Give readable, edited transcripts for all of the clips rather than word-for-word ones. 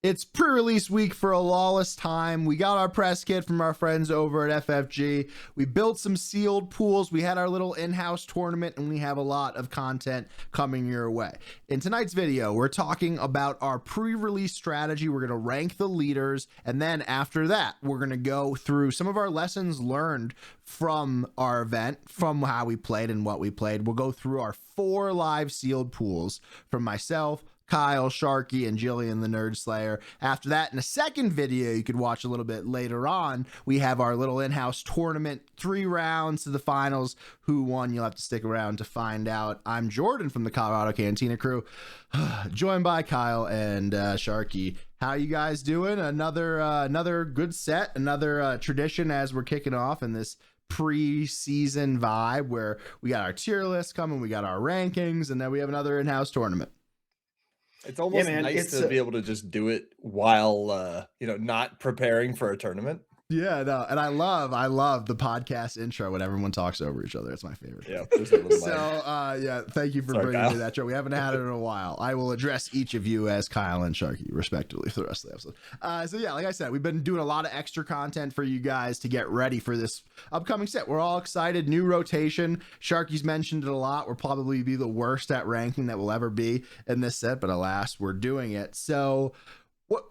It's pre-release week for A Lawless Time. We got our press kit from our friends over at FFG. We built some sealed pools. We had our little in-house tournament, and we have a lot of content coming your way. In tonight's video, we're talking about our pre-release strategy. We're going to rank the leaders, and then after that, we're going to go through some of our lessons learned from our event, from how we played and what we played. We'll go through our 4 live sealed pools from myself, Kyle, Sharkey, and Jillian, the Nerd Slayer. After that, in a second video you could watch a little bit later on, we have our little in-house tournament, 3 rounds to the finals. Who won? You'll have to stick around to find out. I'm Jordan from the Colorado Cantina Crew, joined by Kyle and Sharkey. How you guys doing? Another good set, another tradition as we're kicking off in this pre-season vibe where we got our tier list coming, we got our rankings, and then we have another in-house tournament. It's almost nice to be able to just do it while not preparing for a tournament. Yeah, no, and I love the podcast intro when everyone talks over each other. It's my favorite. Yeah. So thank you for bringing me that show. We haven't had it in a while. I will address each of you as Kyle and Sharkey respectively for the rest of the episode. So yeah, like I said, we've been doing a lot of extra content for you guys to get ready for this upcoming set. We're all excited. New rotation. Sharkey's mentioned it a lot. We'll probably be the worst at ranking that we'll ever be in this set, but alas, we're doing it. So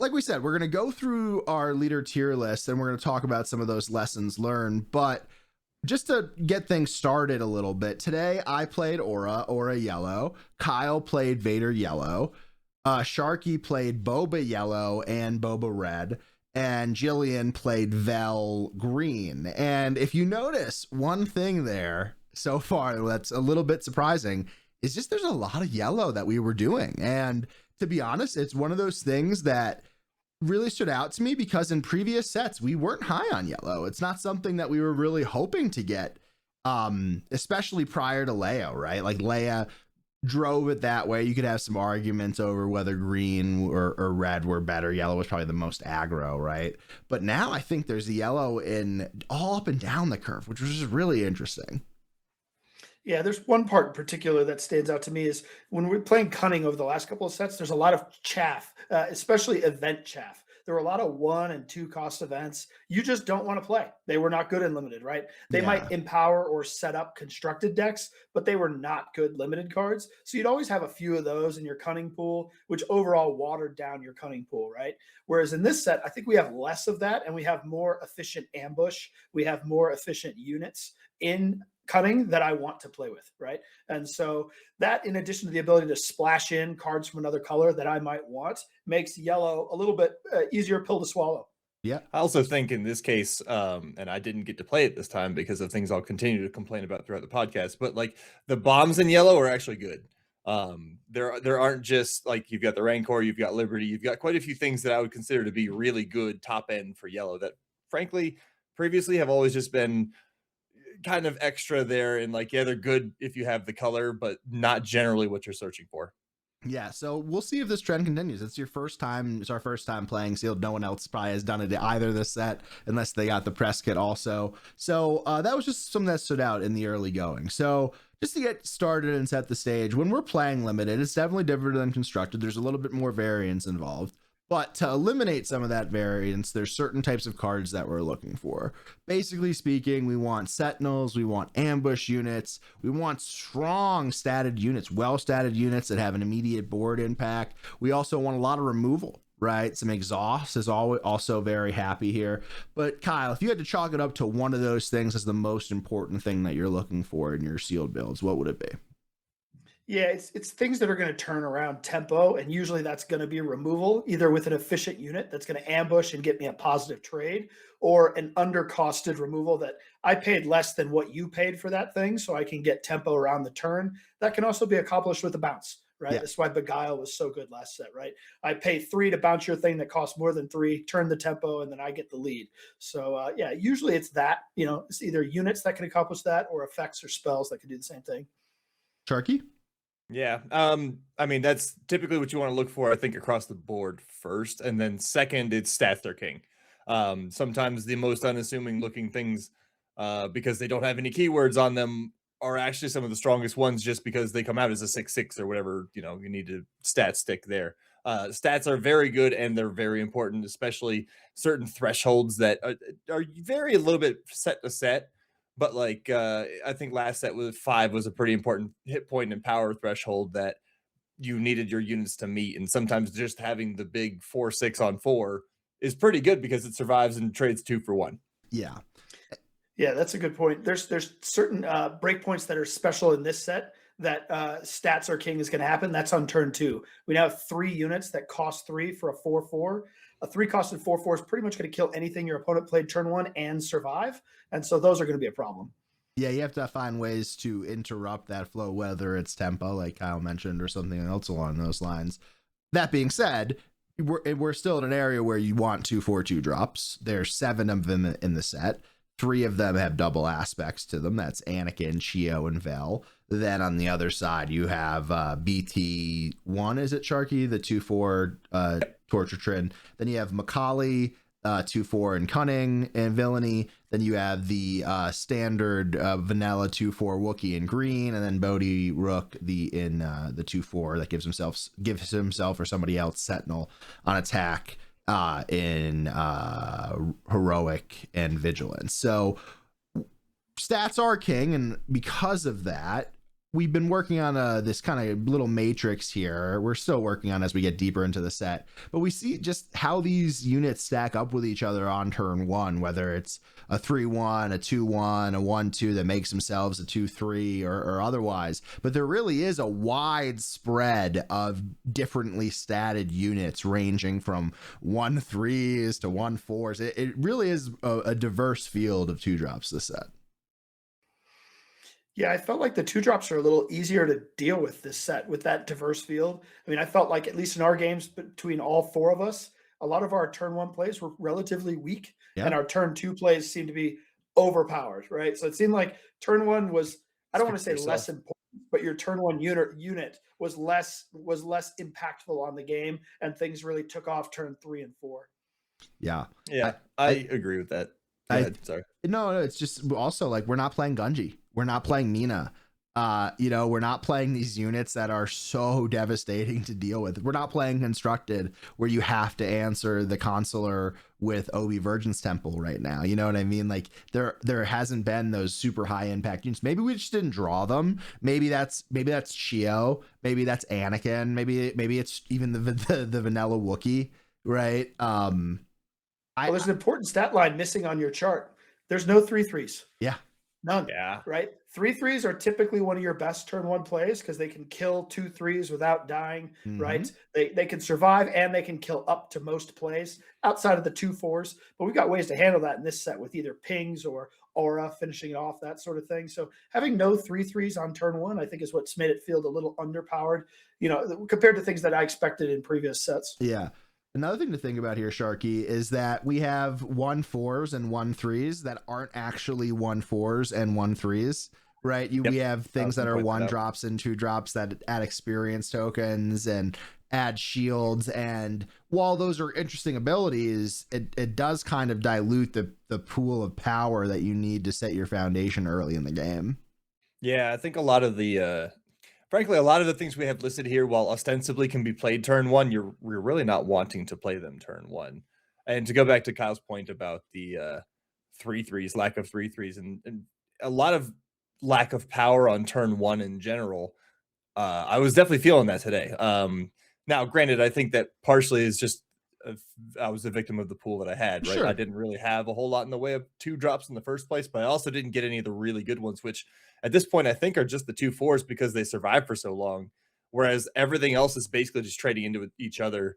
like we said, we're going to go through our leader tier list and we're going to talk about some of those lessons learned. But just to get things started a little bit, today I played Aura yellow. Kyle played Vader yellow. Sharkey played Boba yellow and Boba red. And Jillian played Vel green. And if you notice one thing there so far that's a little bit surprising is just there's a lot of yellow that we were doing. And to be honest, it's one of those things that really stood out to me because in previous sets, we weren't high on yellow. It's not something that we were really hoping to get, especially prior to Leia, right? Like Leia drove it that way. You could have some arguments over whether green or red were better. Yellow was probably the most aggro, right? But now I think there's yellow in all up and down the curve, which was just really interesting. Yeah, there's one part in particular that stands out to me is when we're playing cunning over the last couple of sets, there's a lot of chaff, especially event chaff. There were a lot of 1 and 2 cost events you just don't want to play. They were not good in limited, right? They might empower or set up constructed decks, but they were not good limited cards. So you'd always have a few of those in your cunning pool, which overall watered down your cunning pool, right? Whereas in this set, I think we have less of that and we have more efficient ambush. We have more efficient units in cunning that I want to play with, right? And so that, in addition to the ability to splash in cards from another color that I might want, makes yellow a little bit easier pill to swallow. Yeah. I also think in this case, and I didn't get to play it this time because of things I'll continue to complain about throughout the podcast, but like the bombs in yellow are actually good. There aren't just like you've got the Rancor, you've got Liberty, you've got quite a few things that I would consider to be really good top end for yellow that frankly previously have always just been kind of extra there, and like, yeah, they're good if you have the color, but not generally what you're searching for. Yeah, so we'll see if this trend continues. It's your first time. It's our first time playing sealed. No one else probably has done it either this set, unless they got the press kit also. So that was just something that stood out in the early going. So just to get started and set the stage, when we're playing limited, it's definitely different than constructed. There's a little bit more variance involved. But to eliminate some of that variance, there's certain types of cards that we're looking for. Basically speaking, we want sentinels, we want ambush units, we want strong statted units, well-statted units that have an immediate board impact. We also want a lot of removal, right? Some exhaust is also very happy here. But Kyle, if you had to chalk it up to one of those things as the most important thing that you're looking for in your sealed builds, what would it be? Yeah, it's things that are going to turn around tempo, and usually that's going to be removal, either with an efficient unit that's going to ambush and get me a positive trade, or an undercosted removal that I paid less than what you paid for that thing, so I can get tempo around the turn. That can also be accomplished with a bounce, right? Yeah. That's why Beguile was so good last set, right? I pay 3 to bounce your thing that costs more than 3, turn the tempo, and then I get the lead. So yeah, usually it's that, it's either units that can accomplish that or effects or spells that can do the same thing. Sharkey? Yeah. I mean, that's typically what you want to look for, I think, across the board first. And then second, it's Stats Their King. Sometimes the most unassuming looking things, because they don't have any keywords on them, are actually some of the strongest ones just because they come out as a 6/6 or whatever, you need to stat stick there. Stats are very good and they're very important, especially certain thresholds that are vary a little bit set to set. But like I think last set with 5 was a pretty important hit point and power threshold that you needed your units to meet. And sometimes just having the big 4/6 on 4 is pretty good because it survives and trades 2 for 1. Yeah. Yeah, that's a good point. There's certain breakpoints that are special in this set that stats are king is going to happen. That's on turn 2. We now have 3 units that cost 3 for a 4/4. A 3-costed 4/4 is pretty much going to kill anything your opponent played turn 1 and survive. And so those are going to be a problem. Yeah, you have to find ways to interrupt that flow, whether it's tempo, like Kyle mentioned, or something else along those lines. That being said, we're still in an area where you want 2 4/2 drops. There's 7 of them in the set. 3 of them have double aspects to them. That's Anakin, Chio, and Vel. Then on the other side, you have BT1, is it, Sharkey? The 2/4 Torture Trin. Then you have Macaulay, 2/4 in Cunning and Villainy. Then you have the standard vanilla 2/4 Wookiee in green, and then Bodhi Rook in the 2/4 that gives himself or somebody else Sentinel on attack in Heroic and Vigilance. So stats are king, and because of that, we've been working on this kind of little matrix here. We're still working on as we get deeper into the set, but we see just how these units stack up with each other on turn 1, whether it's a 3/1, a 2/1, a 1/2 that makes themselves a 2/3 or otherwise. But there really is a wide spread of differently statted units ranging from 1/3s to 1/4s. It really is a diverse field of 2-drops this set. Yeah, I felt like the 2-drops are a little easier to deal with this set with that diverse field. I mean, I felt like, at least in our games between all 4 of us, a lot of our turn 1 plays were relatively weak, and our turn 2 plays seemed to be overpowered, right? So it seemed like turn 1 was, I don't want to say less important, but your turn 1 unit was less impactful on the game, and things really took off turn 3 and 4. Yeah. Yeah, I agree with that. Sorry. No, it's just also like we're not playing Gunji. We're not playing Nina. We're not playing these units that are so devastating to deal with. We're not playing Constructed, where you have to answer the Consular with Obi Virgin's Temple right now. You know what I mean? Like there hasn't been those super high impact units. Maybe we just didn't draw them. Maybe that's Chio. Maybe that's Anakin. Maybe it's even the vanilla Wookiee, right? Well, there's an important stat line missing on your chart. There's no 3/3s. Yeah. None. Yeah. Right? 3/3s are typically one of your best turn 1 plays because they can kill 2/3s without dying, right? They can survive, and they can kill up to most plays outside of the 2/4s. But we've got ways to handle that in this set with either pings or aura finishing it off, that sort of thing. So having no 3/3s on turn 1, I think, is what's made it feel a little underpowered, compared to things that I expected in previous sets. Yeah. Another thing to think about here, Sharky, is that we have 1/4s and 1/3s that aren't actually 1/4s and 1/3s, right? We have things that are 1-drops and 2-drops that add experience tokens and add shields. And while those are interesting abilities, it does kind of dilute the pool of power that you need to set your foundation early in the game. Yeah, I think a lot of the frankly, a lot of the things we have listed here, while ostensibly can be played turn 1, we're really not wanting to play them turn 1. And to go back to Kyle's point about the 3/3s, lack of 3/3s, and a lot of lack of power on turn 1 in general, I was definitely feeling that today. Now, granted, I think that partially is just I was a victim of the pool that I had, right? Sure. I didn't really have a whole lot in the way of 2-drops in the first place, but I also didn't get any of the really good ones, which at this point I think are just the 2/4s because they survived for so long. Whereas everything else is basically just trading into each other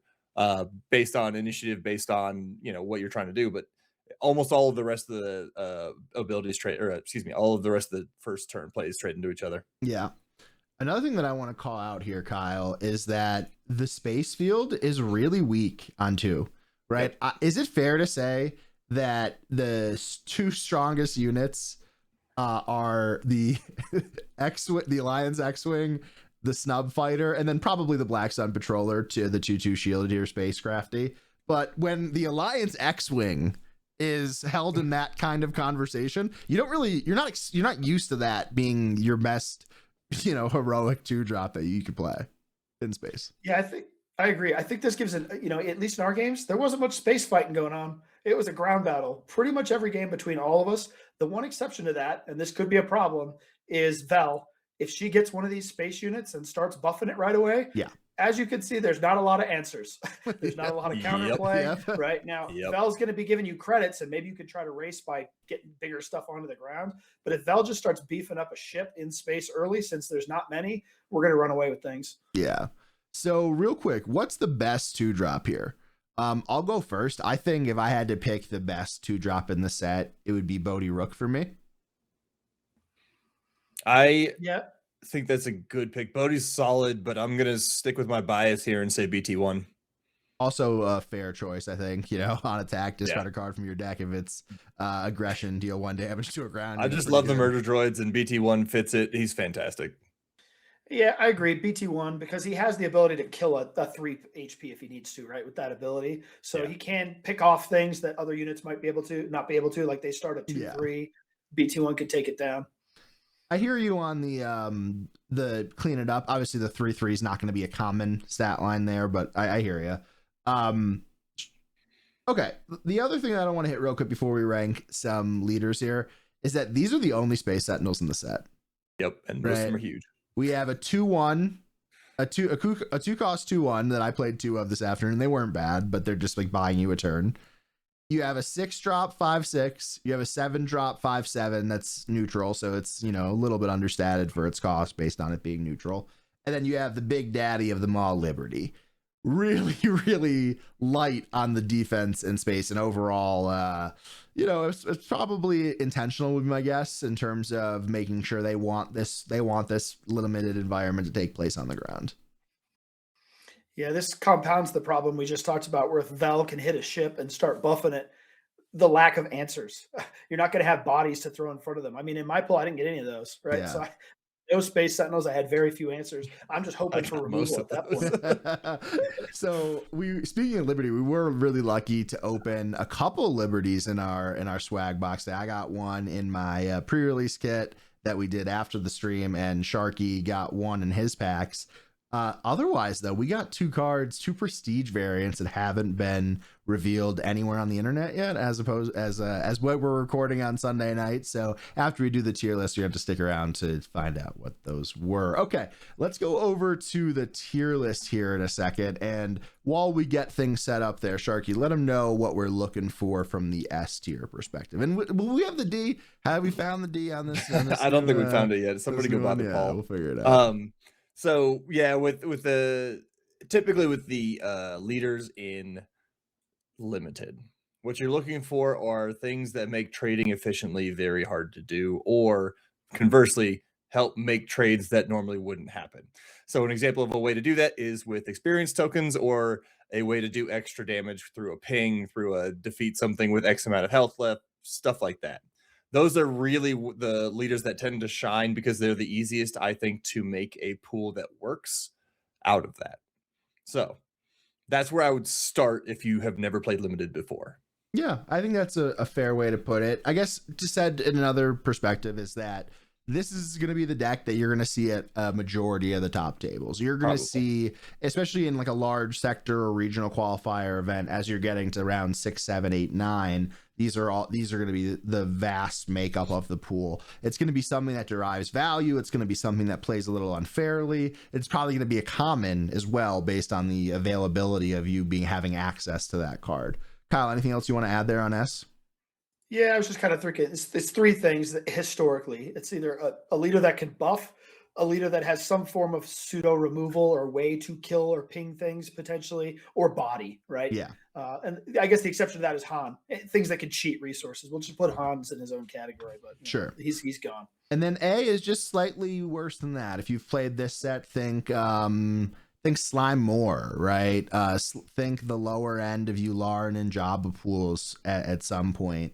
based on initiative, based on what you're trying to do. But almost all of the rest of the abilities all of the rest of the first turn plays trade into each other. Yeah. Another thing that I want to call out here, Kyle, is that the space field is really weak on 2, right? Yep. Is it fair to say that the 2 strongest units are the the Alliance X-Wing, the Snub Fighter, and then probably the Black Sun Patroller to the 2/2 Shielded here Spacecrafty? But when the Alliance X-Wing is held in that kind of conversation, you're not used to that being your best heroic 2-drop that you could play in space. Yeah, I agree. I think this gives an, at least in our games, there wasn't much space fighting going on. It was a ground battle pretty much every game between all of us. The one exception to that, and this could be a problem, is Vel. If she gets one of these space units and starts buffing it right away, Yeah. as you can see, there's not a lot of answers. There's not a lot of counterplay right now. Vel's going to be giving you credits, and maybe you could try to race by getting bigger stuff onto the ground. But if Vel just starts beefing up a ship in space early, since there's not many, we're going to run away with things. Yeah. So real quick, what's the best 2-drop here? I'll go first. I think if I had to pick the best 2-drop in the set, it would be Bodhi Rook for me. I think that's a good pick. Bodhi's solid, but I'm gonna stick with my bias here and say BT1. Also a fair choice, I think. On attack, discard a card from your deck. If it's aggression, deal 1 damage to a ground. I just love the murder droids, and BT1 fits it. He's fantastic. Yeah, I agree. BT1, because he has the ability to kill a 3 HP if he needs to, right? With that ability. So he can pick off things that other units might be able to, not be able to, like they start at 2/3. BT1 could take it down. I hear you on the clean it up. Obviously, the 3/3 is not going to be a common stat line there, but I hear you. Okay, the other thing that I want to hit real quick before we rank some leaders here is that these are the only Space Sentinels in the set. Yep, and most of them are huge. We have a 2/1, a 2-cost 2/1 that I played 2 of this afternoon. They weren't bad, but they're just like buying you a turn. You have a 6-drop 5/6. You have a 7-drop 5/7. That's neutral, so it's a little bit understated for its cost based on it being neutral. And then you have the big daddy of them all, Liberty. Really, really light on the defense and space, and overall, it's probably intentional, would be my guess, in terms of making sure they want this limited environment to take place on the ground. Yeah, this compounds the problem we just talked about, where if Vel can hit a ship and start buffing it, the lack of answers. You're not going to have bodies to throw in front of them. I mean, in my pool, I didn't get any of those, right? Yeah. So no Space Sentinels. I had very few answers. I'm just hoping for removal at that point. So speaking of Liberty, we were really lucky to open a couple Liberties in our swag box. I got one in my pre-release kit that we did after the stream, and Sharkey got one in his packs. Otherwise, though, we got 2 cards, 2 prestige variants that haven't been revealed anywhere on the internet yet, as what we're recording on Sunday night. So after we do the tier list, you have to stick around to find out what those were. Okay, let's go over to the tier list here in a second. And while we get things set up there, Sharky, let them know what we're looking for from the S tier perspective. And will we have the D? Have we found the D on this? I don't think we found it yet. Somebody go buy the ball. We'll figure it out. So yeah, typically with the leaders in limited, what you're looking for are things that make trading efficiently very hard to do, or conversely help make trades that normally wouldn't happen. So an example of a way to do that is with experience tokens, or a way to do extra damage through a ping, through a defeat something with X amount of health left, stuff like that. Those are really the leaders that tend to shine, because they're the easiest, I think, to make a pool that works out of that. So that's where I would start if you have never played limited before. Yeah, I think that's a fair way to put it. I guess to said in another perspective is that this is going to be the deck that you're going to see at a majority of the top tables. You're going to see, especially in like a large sector or regional qualifier event, as you're getting to round 6, 7, 8, 9. These are going to be the vast makeup of the pool. It's going to be something that derives value. It's going to be something that plays a little unfairly. It's probably going to be a common as well, based on the availability of you having access to that card. Kyle, anything else you want to add there on S? Yeah, I was just kind of thinking, it's 3 things that historically, it's either a leader that can buff, a leader that has some form of pseudo removal or way to kill or ping things potentially, or body, right? Yeah. And I guess the exception to that is Han, things that can cheat resources. We'll just put Han's in his own category, but sure, he's gone. And then A is just slightly worse than that. If you've played this set, think Slime More, right? Think the lower end of Yularen and Jabba pools at some point.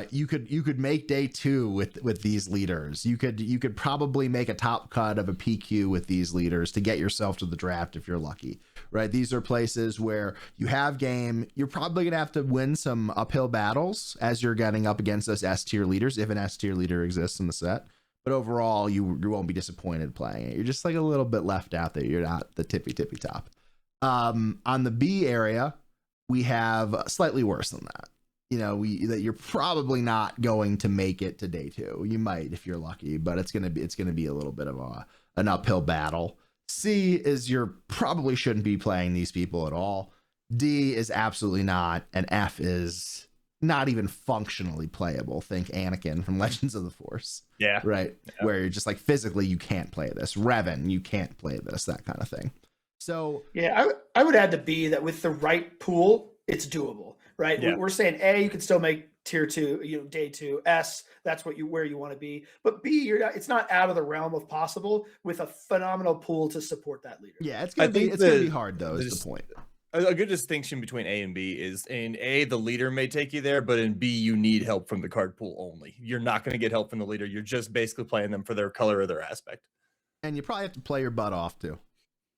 You could make day 2 with these leaders. You could probably make a top cut of a PQ with these leaders to get yourself to the draft if you're lucky, right? These are places where you have game. You're probably gonna have to win some uphill battles as you're getting up against those S tier leaders, if an S tier leader exists in the set. But overall, you won't be disappointed playing it. You're just like a little bit left out there. You're not the tippy top. On the B area, we have slightly worse than that. That you're probably not going to make it to day 2. You might if you're lucky, but it's gonna be a little bit of an uphill battle. C is you're probably shouldn't be playing these people at all. D is absolutely not, and F is not even functionally playable. Think Anakin from Legends of the Force. Yeah. Right. Yeah. Where you're just like physically you can't play this. Revan, you can't play this, that kind of thing. So yeah, I would add to B that with the right pool, it's doable, right? Yeah. We're saying A, you can still make tier 2, day 2. S, that's where you want to be. But B, it's not out of the realm of possible with a phenomenal pool to support that leader. Yeah, it's gonna be hard though. Is the point. A good distinction between A and B is in A, the leader may take you there, but in B, you need help from the card pool only. You're not going to get help from the leader. You're just basically playing them for their color or their aspect. And you probably have to play your butt off too,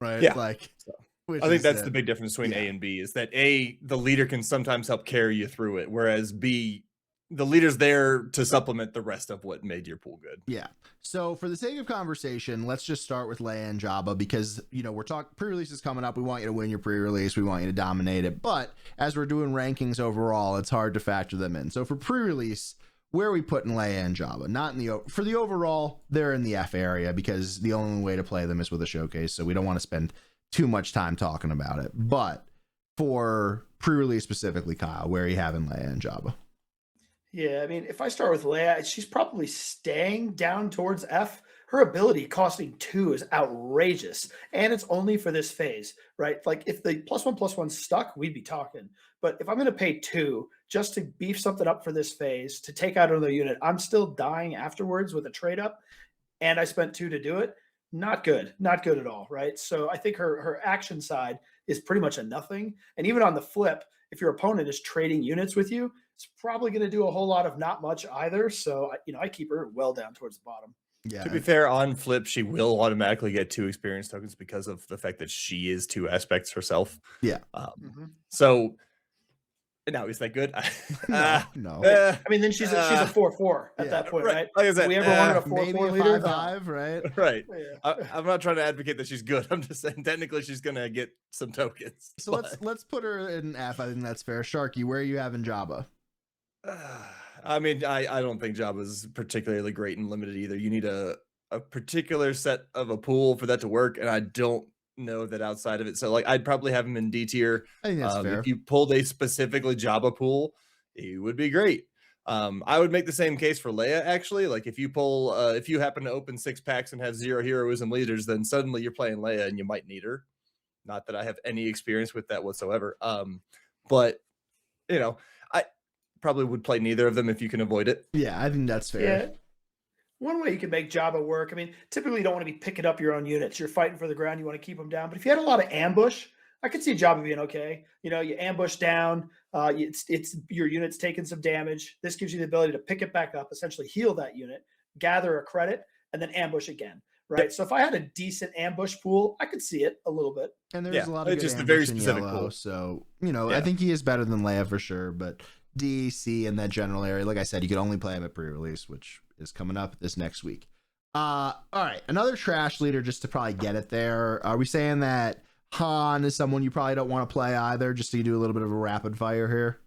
right? Yeah. I think that's the big difference between A and B is that A, the leader can sometimes help carry you through it, whereas B, the leader's there to supplement the rest of what made your pool good. Yeah. So for the sake of conversation, let's just start with Leia and Jabba because, we're talking pre-release is coming up. We want you to win your pre-release. We want you to dominate it. But as we're doing rankings overall, it's hard to factor them in. So for pre-release, where are we putting Leia and Jabba? Not in for the overall, they're in the F area because the only way to play them is with a showcase. So we don't want to spend too much time talking about it. But for pre-release specifically, Kyle, where are you having Leia and Jabba? Yeah, I mean, if I start with Leia, she's probably staying down towards F. Her ability costing 2 is outrageous, and it's only for this phase, right? Like if the +1/+1 stuck, we'd be talking. But if I'm going to pay 2 just to beef something up for this phase, to take out another unit, I'm still dying afterwards with a trade up, and I spent 2 to do it. Not good at all, right? So I think her action side is pretty much a nothing. And even on the flip, if your opponent is trading units with you, it's probably going to do a whole lot of not much either. So, I keep her well down towards the bottom. Yeah. To be fair, on flip, she will automatically get 2 experience tokens because of the fact that she is 2 aspects herself. Yeah. So now is that good? No. I mean, then she's a 4/4 at that point, right? Like I said, we ever wanted a 4/4 leader? 5/5, right? Right. Yeah. I'm not trying to advocate that she's good. I'm just saying technically she's gonna get some tokens. So let's put her in F. I think that's fair. Sharky, where are you having Jabba? I mean, I don't think Jabba's particularly great and limited either. You need a particular set of a pool for that to work, and I don't know that outside of it. So I'd probably have him in D tier. I think that's fair. If you pulled a specifically Jabba pool, he would be great. I would make the same case for Leia actually. Like if you happen to open 6 packs and have 0 heroism leaders, then suddenly you're playing Leia and you might need her. Not that I have any experience with that whatsoever. But I probably would play neither of them if you can avoid it. Yeah, I think that's fair. Yeah. One way you can make Jabba work, I mean, typically you don't want to be picking up your own units. You're fighting for the ground. You want to keep them down. But if you had a lot of ambush, I could see Jabba being okay. You ambush down. It's your unit's taking some damage. This gives you the ability to pick it back up, essentially heal that unit, gather a credit, and then ambush again. Right. So if I had a decent ambush pool, I could see it a little bit. And there's a lot of just a very specific pool. pool. So, I think he is better than Leia for sure. But D, C, in that general area, like I said, you could only play him at pre-release, which is coming up this next week. All right. Another trash leader just to probably get it there. Are we saying that Han is someone you probably don't want to play either, just to do a little bit of a rapid fire here?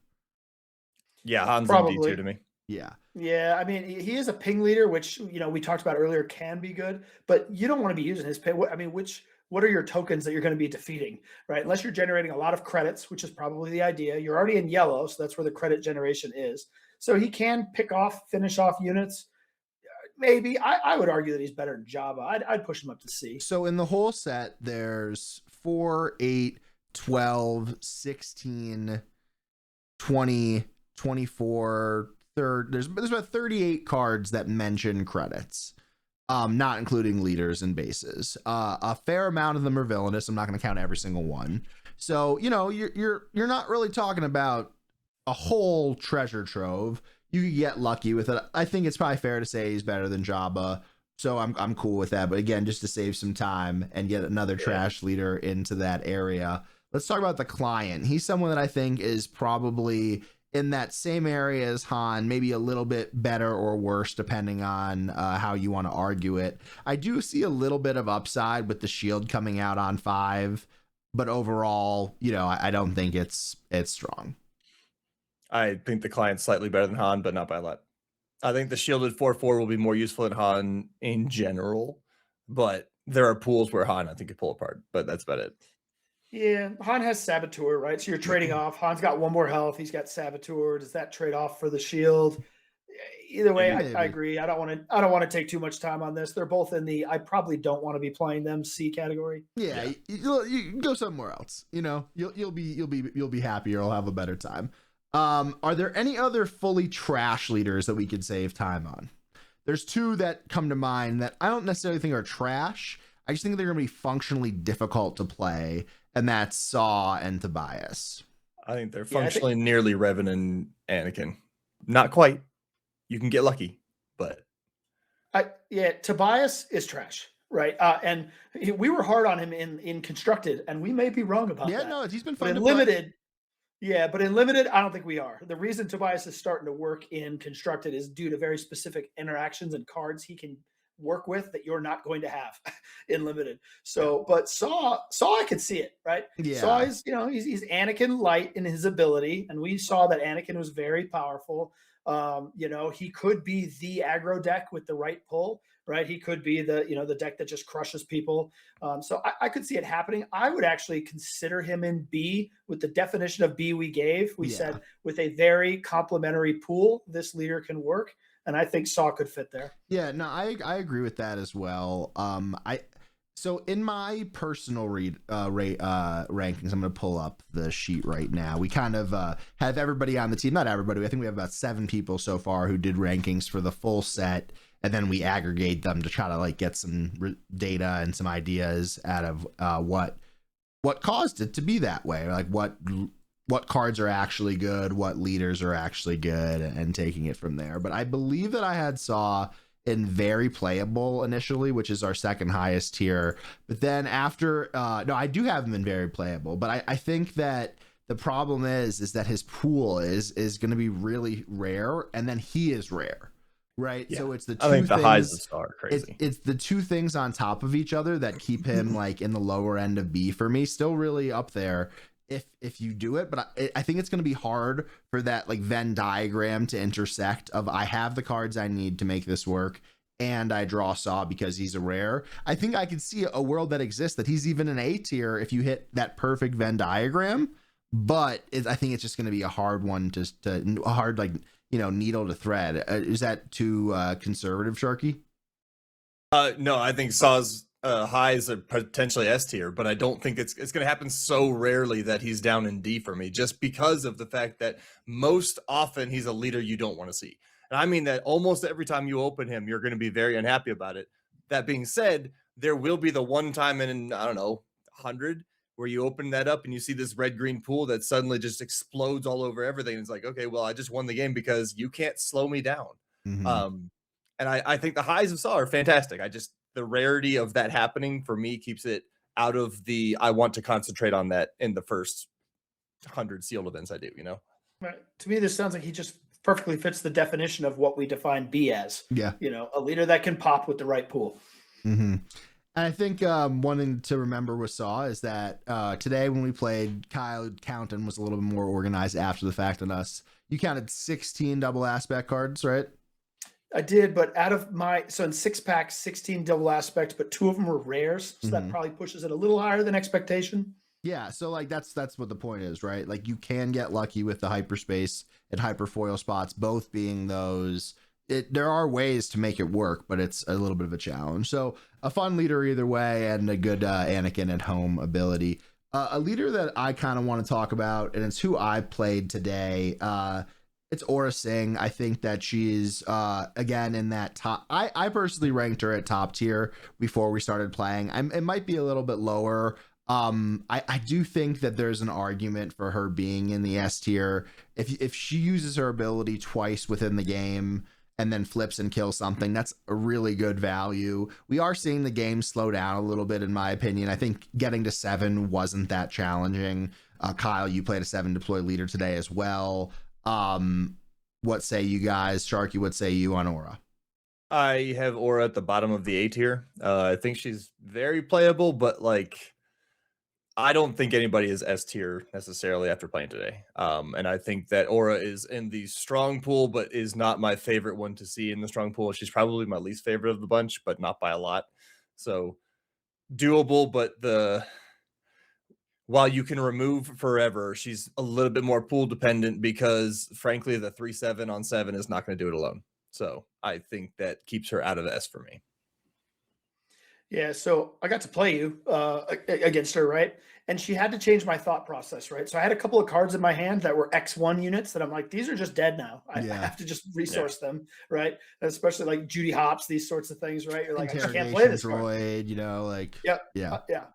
Yeah, Han's in D tier to me. Yeah. Yeah, I mean, he is a ping leader, which, we talked about earlier can be good, but you don't want to be using his ping. I mean, what are your tokens that you're going to be defeating, right? Unless you're generating a lot of credits, which is probably the idea. You're already in yellow, so that's where the credit generation is. So he can finish off units. Maybe. I would argue that he's better than Jabba. I'd push him up to C. So in the whole set, there's 4, 8, 12, 16, 20, 24, there's about 38 cards that mention credits, not including leaders and bases. A fair amount of them are villainous. I'm not going to count every single one. So, you're not really talking about a whole treasure trove. You could get lucky with it. I think it's probably fair to say he's better than Jabba. So I'm cool with that. But again, just to save some time and get another trash leader into that area, let's talk about the client. He's someone that I think is probably in that same area as Han, maybe a little bit better or worse, depending on how you want to argue it. I do see a little bit of upside with the shield coming out on 5, but overall, I don't think it's strong. I think the client's slightly better than Han, but not by a lot. I think the shielded 4/4 will be more useful than Han in general, but there are pools where Han I think could pull apart, but that's about it. Yeah, Han has Saboteur, right? So you're trading off. Han's got 1 more health. He's got Saboteur. Does that trade off for the shield? Either way, I agree. I don't want to take too much time on this. They're both in the I probably don't want to be playing them C category. Yeah. You go somewhere else. You'll be happier. You'll have a better time. Are there any other fully trash leaders that we could save time on? There's 2 that come to mind that I don't necessarily think are trash. I just think they're going to be functionally difficult to play, and that's Saw and Tobias. I think they're functionally nearly Revan and Anakin. Not quite. You can get lucky, but Tobias is trash, right? And we were hard on him in Constructed, and we may be wrong about that. Yeah, no, he's been fun in Limited. Yeah, but in Limited, I don't think we are. The reason Tobias is starting to work in Constructed is due to very specific interactions and cards he can work with that you're not going to have in Limited. So, but Saw, I could see it, right? Yeah. Saw is, he's Anakin light in his ability, and we saw that Anakin was very powerful. He could be the aggro deck with the right pull, right? He could be the deck that just crushes people. So I could see it happening. I would actually consider him in B with the definition of B we gave. We said with a very complementary pool, this leader can work. And I think Saw could fit there. Yeah, no, I agree with that as well. So in my personal rankings, I'm going to pull up the sheet right now. We kind of have everybody on the team, not everybody. I think we have about 7 people so far who did rankings for the full set, and then we aggregate them to try to get some data and some ideas out of what caused it to be that way, like what cards are actually good, what leaders are actually good, and taking it from there. But I believe that I had Saw in very playable initially, which is our second highest tier. But then after, no, I do have him in very playable, but I think that the problem is that his pool is going to be really rare, and then he is rare, right? Yeah. So it's the 2 I think the things, highs of Saw are crazy. It's the 2 things on top of each other that keep him in the lower end of B for me, still really up there if you do it, but I think it's going to be hard for that Venn diagram to intersect of I have the cards I need to make this work and I draw Saw because he's a rare. I think I can see a world that exists that he's even an A tier if you hit that perfect Venn diagram, but I think it's just going to be a hard one a hard needle to thread. Is that too conservative, Sharkey? No, I think Saw's highs are potentially S tier, but I don't think it's going to happen so rarely that he's down in D for me, just because of the fact that most often he's a leader you don't want to see. And I mean that almost every time you open him, you're going to be very unhappy about it. That being said, there will be the one time in, 100 where you open that up and you see this red-green pool that suddenly just explodes all over everything. And it's like, okay, well, I just won the game because you can't slow me down. Mm-hmm. And I think the highs of Saw are fantastic. The rarity of that happening for me keeps it out of I want to concentrate on that in the first 100 sealed events I do, Right. To me, this sounds like he just perfectly fits the definition of what we define B as. Yeah. A leader that can pop with the right pool. Mm-hmm. And I think one thing to remember with Saw is that today when we played, Kyle counting was a little bit more organized after the fact than us. You counted 16 double aspect cards, right? I did, but out of in 6 packs, 16 double aspects, but 2 of them were rares. So that probably pushes it a little higher than expectation. Yeah. So that's what the point is, right? You can get lucky with the hyperspace and hyperfoil spots, both being those. There are ways to make it work, but it's a little bit of a challenge. So a fun leader either way, and a good Anakin at home ability. A leader that I kind of want to talk about, and it's who I played today. It's Aura Singh. I think that she's again in that top. I personally ranked her at top tier before we started playing. It might be a little bit lower. I do think that there's an argument for her being in the S tier. If she uses her ability twice within the game and then flips and kills something, that's a really good value. We are seeing the game slow down a little bit, in my opinion. I think getting to 7 wasn't that challenging. Kyle, you played a 7 deploy leader today as well. What say you guys? Sharky, what say you on Aura? I have Aura at the bottom of the A tier. I think she's very playable, but I don't think anybody is S tier necessarily after playing today. And I think that Aura is in the strong pool, but is not my favorite one to see in the strong pool. She's probably my least favorite of the bunch, but not by a lot. So doable, but while you can remove forever, she's a little bit more pool dependent because frankly, the 3/7 on 7 is not going to do it alone. So I think that keeps her out of S for me. Yeah, so I got to play you against her, right? And she had to change my thought process, right? So I had a couple of cards in my hand that were X1 units that I'm like, these are just dead now. I have to just resource them, right? And especially like Judy Hopps, these sorts of things, right? You're like, I just can't play this droid, you know, like yeah.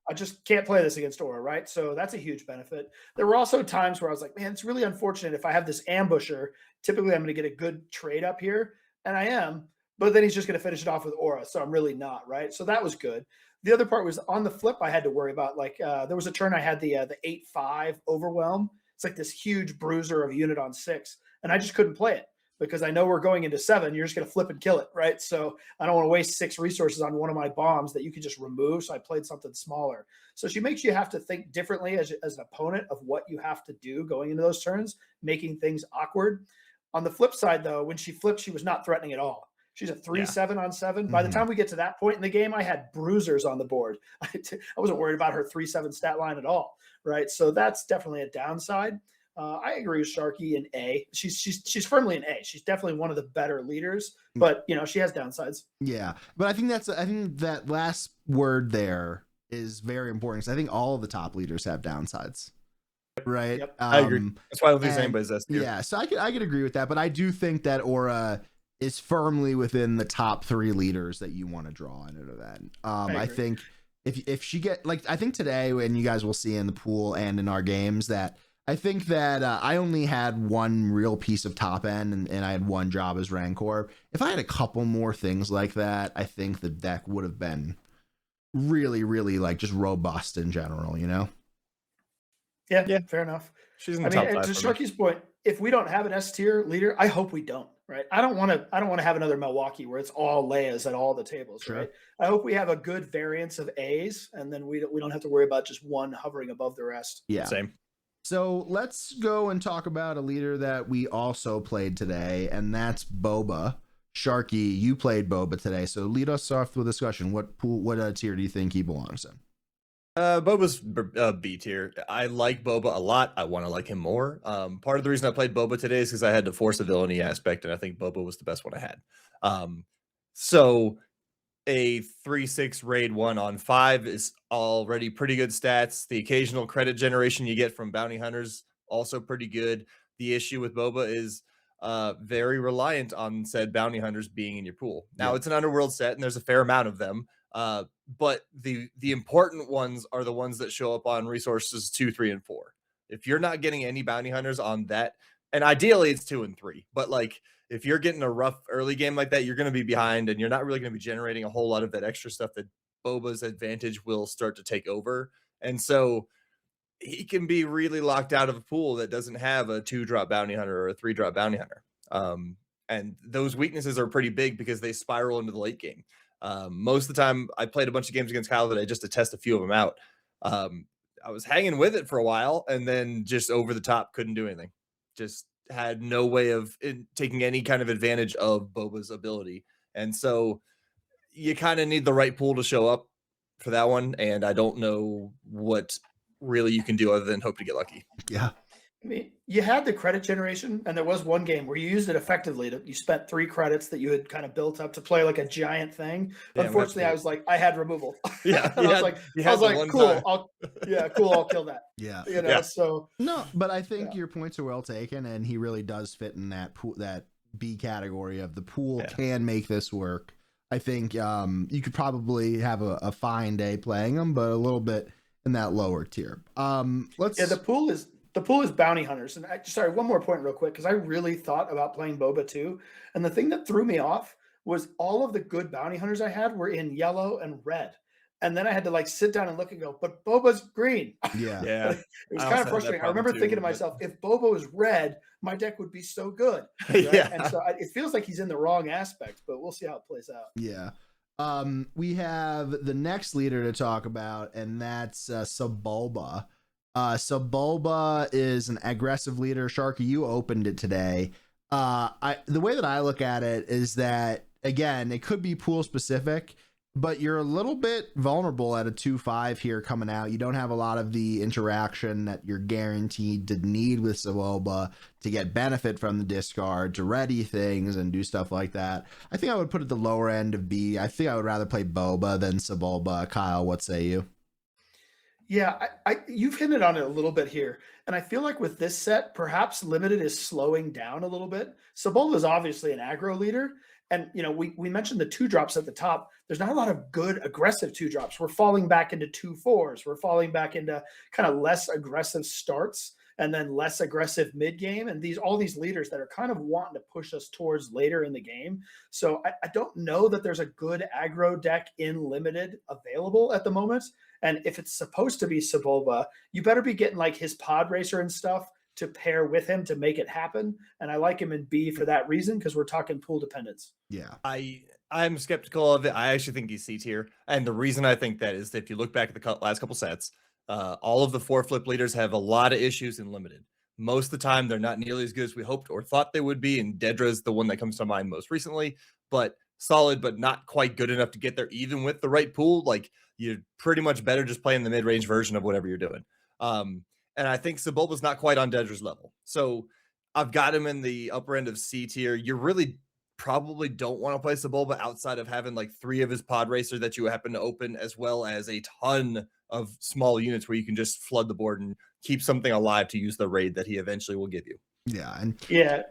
I just can't play this against Aura, right? So that's a huge benefit. There were also times where I was like, man, it's really unfortunate if I have this ambusher. Typically, I'm going to get a good trade up here, and I am. But then he's just going to finish it off with Aura. So I'm really not, right? So that was good. The other part was on the flip, I had to worry about, like, there was a turn I had the 8/5 Overwhelm. It's like this huge bruiser of unit on 6. And I just couldn't play it because I know we're going into 7. You're just going to flip and kill it, right? So I don't want to waste 6 resources on one of my bombs that you could just remove. So I played something smaller. So she makes you have to think differently as an opponent of what you have to do going into those turns, making things awkward. On the flip side, though, when she flipped, she was not threatening at all. She's a 3/7 on 7. By the time we get to that point in the game, I had bruisers on the board. I wasn't worried about her 3/7 stat line at all, right? So that's definitely a downside. I agree with Sharkey in A. She's firmly in A. She's definitely one of the better leaders, but you know she has downsides. Yeah, but I think that last word there is very important because I think all of the top leaders have downsides. Right. Yep. I agree. That's why I don't think anybody's S tier. Yeah, so I could agree with that, but I do think that Aura is firmly within the top 3 leaders that you want to draw in an event. I think if she I think today, and you guys will see in the pool and in our games, that I think that I only had one real piece of top end and I had one job as Rancor. If I had a couple more things like that, I think the deck would have been really, really like just robust in general, you know? Yeah, fair enough. She's in the top 5. To Sharky's point, if we don't have an S tier leader, I hope we don't. Right. I don't want to have another Milwaukee where it's all Leias at all the tables. Sure. Right. I hope we have a good variance of A's, and then we don't have to worry about just one hovering above the rest. Yeah. Same. So let's go and talk about a leader that we also played today, and that's Boba. Sharky, you played Boba today, so lead us off with a discussion. What tier do you think he belongs in? Boba's B tier. I like Boba a lot. I want to like him more. Part of the reason I played Boba today is because I had to force a villainy aspect, and I think Boba was the best one I had. So a 3/6 raid 1 on 5 is already pretty good stats. The occasional credit generation you get from bounty hunters also pretty good. The issue with Boba is very reliant on said bounty hunters being in your pool. Now it's an underworld set, and there's a fair amount of them. But the important ones are the ones that show up on resources 2, 3, and 4. If you're not getting any bounty hunters on that, and ideally it's 2 and 3, but like if you're getting a rough early game like that, you're going to be behind and you're not really going to be generating a whole lot of that extra stuff that Boba's advantage will start to take over. And so he can be really locked out of a pool that doesn't have a 2-drop bounty hunter or a 3-drop bounty hunter. And those weaknesses are pretty big because they spiral into the late game. Most of the time I played a bunch of games against Kyle that I just to test a few of them out. I was hanging with it for a while and then just over the top, couldn't do anything. Just had no way of taking any kind of advantage of Boba's ability. And so you kind of need the right pool to show up for that one. And I don't know what really you can do other than hope to get lucky. Yeah. I mean, you had the credit generation, and there was one game where you used it effectively. You spent 3 credits that you had kind of built up to play like a giant thing. Yeah, unfortunately, I was like, I had removal. Yeah, I was like, cool. I'll kill that. Yeah, you know. So no, but I think your points are well taken, and he really does fit in that pool, that B category of the pool can make this work. I think you could probably have a fine day playing them, but a little bit in that lower tier. The pool is bounty hunters. And sorry, one more point real quick, because I really thought about playing Boba too. And the thing that threw me off was all of the good bounty hunters I had were in yellow and red. And then I had to like sit down and look and go, but Boba's green. Yeah. Yeah. It was kind of frustrating. I remember thinking to myself, if Boba was red, my deck would be so good. Right? Yeah. And so it feels like he's in the wrong aspect, but we'll see how it plays out. Yeah. We have the next leader to talk about, and that's Sebulba. Sebulba is an aggressive leader. Sharky, you opened it today. The way that I look at it is that, again, it could be pool specific, but you're a little bit vulnerable at a 2-5 here coming out. You don't have a lot of the interaction that you're guaranteed to need with Sebulba to get benefit from the discard, to ready things and do stuff like that. I think I would put it the lower end of B. I think I would rather play Boba than Sebulba. Kyle, what say you? Yeah, you've hinted on it a little bit here. And I feel like with this set, perhaps limited is slowing down a little bit. Sebulba is obviously an aggro leader. And, we mentioned the 2-drops at the top. There's not a lot of good aggressive 2-drops. We're falling back into 2-4s. We're falling back into kind of less aggressive starts and then less aggressive mid game. And all these leaders that are kind of wanting to push us towards later in the game. So I don't know that there's a good aggro deck in limited available at the moment. And if it's supposed to be Sebulba, you better be getting like his Podracer and stuff to pair with him to make it happen. And I like him in B for that reason, because we're talking pool dependence. Yeah. I'm skeptical of it. I actually think he's C tier. And the reason I think that is that if you look back at the last couple sets, all of the 4-flip leaders have a lot of issues in limited. Most of the time, they're not nearly as good as we hoped or thought they would be. And Dedra's the one that comes to mind most recently, but solid, but not quite good enough to get there, even with the right pool. Like, you're pretty much better just playing the mid-range version of whatever you're doing. And I think Sebulba's not quite on Dedra's level. So I've got him in the upper end of C tier. You really probably don't want to play Sebulba outside of having like 3 of his Podracer that you happen to open, as well as a ton of small units where you can just flood the board and keep something alive to use the raid that he eventually will give you. Yeah.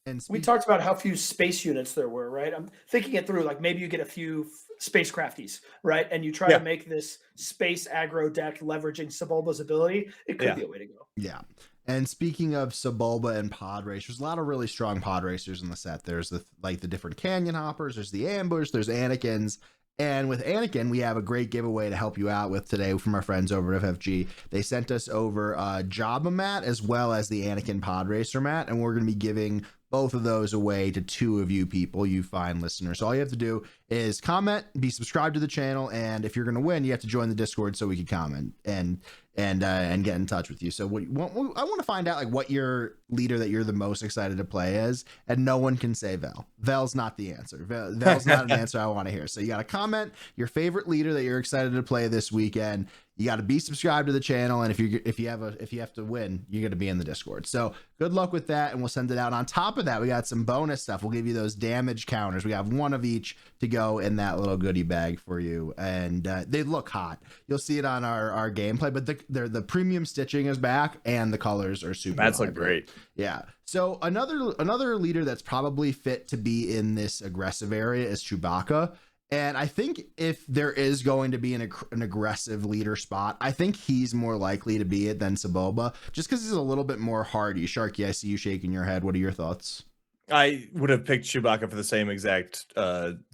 And we talked about how few space units there were, right? I'm thinking it through, like maybe you get a few space crafties, right? And you try to make this space aggro deck leveraging Sebulba's ability. It could be a way to go. Yeah. And speaking of Sebulba and pod racers, a lot of really strong pod racers in the set. There's the different canyon hoppers, there's the ambush, there's Anakins. And with Anakin, we have a great giveaway to help you out with today from our friends over at FFG. They sent us over Jabba mat as well as the Anakin Podracer mat, and we're going to be giving both of those away to 2 of you people, you fine listeners. So all you have to do is comment, be subscribed to the channel, and if you're going to win, you have to join the Discord so we can comment and get in touch with you. So I want to find out like what your leader that you're the most excited to play is, and no one can say Vel. Vel's not the answer. Vel's not an answer I want to hear. So you got to comment your favorite leader that you're excited to play this weekend. You got to be subscribed to the channel, and if you have to win, you're going to be in the Discord. So good luck with that, and we'll send it out. On top of that, we got some bonus stuff. We'll give you those damage counters. We have 1 of each to go in that little goodie bag for you, and they look hot. You'll see it on our gameplay, but the premium stitching is back, and the colors are super. That's like great. Yeah. So another leader that's probably fit to be in this aggressive area is Chewbacca. And I think if there is going to be an aggressive leader spot, I think he's more likely to be it than Sebulba, just because he's a little bit more hardy. Sharky, I see you shaking your head. What are your thoughts? I would have picked Chewbacca for the same exact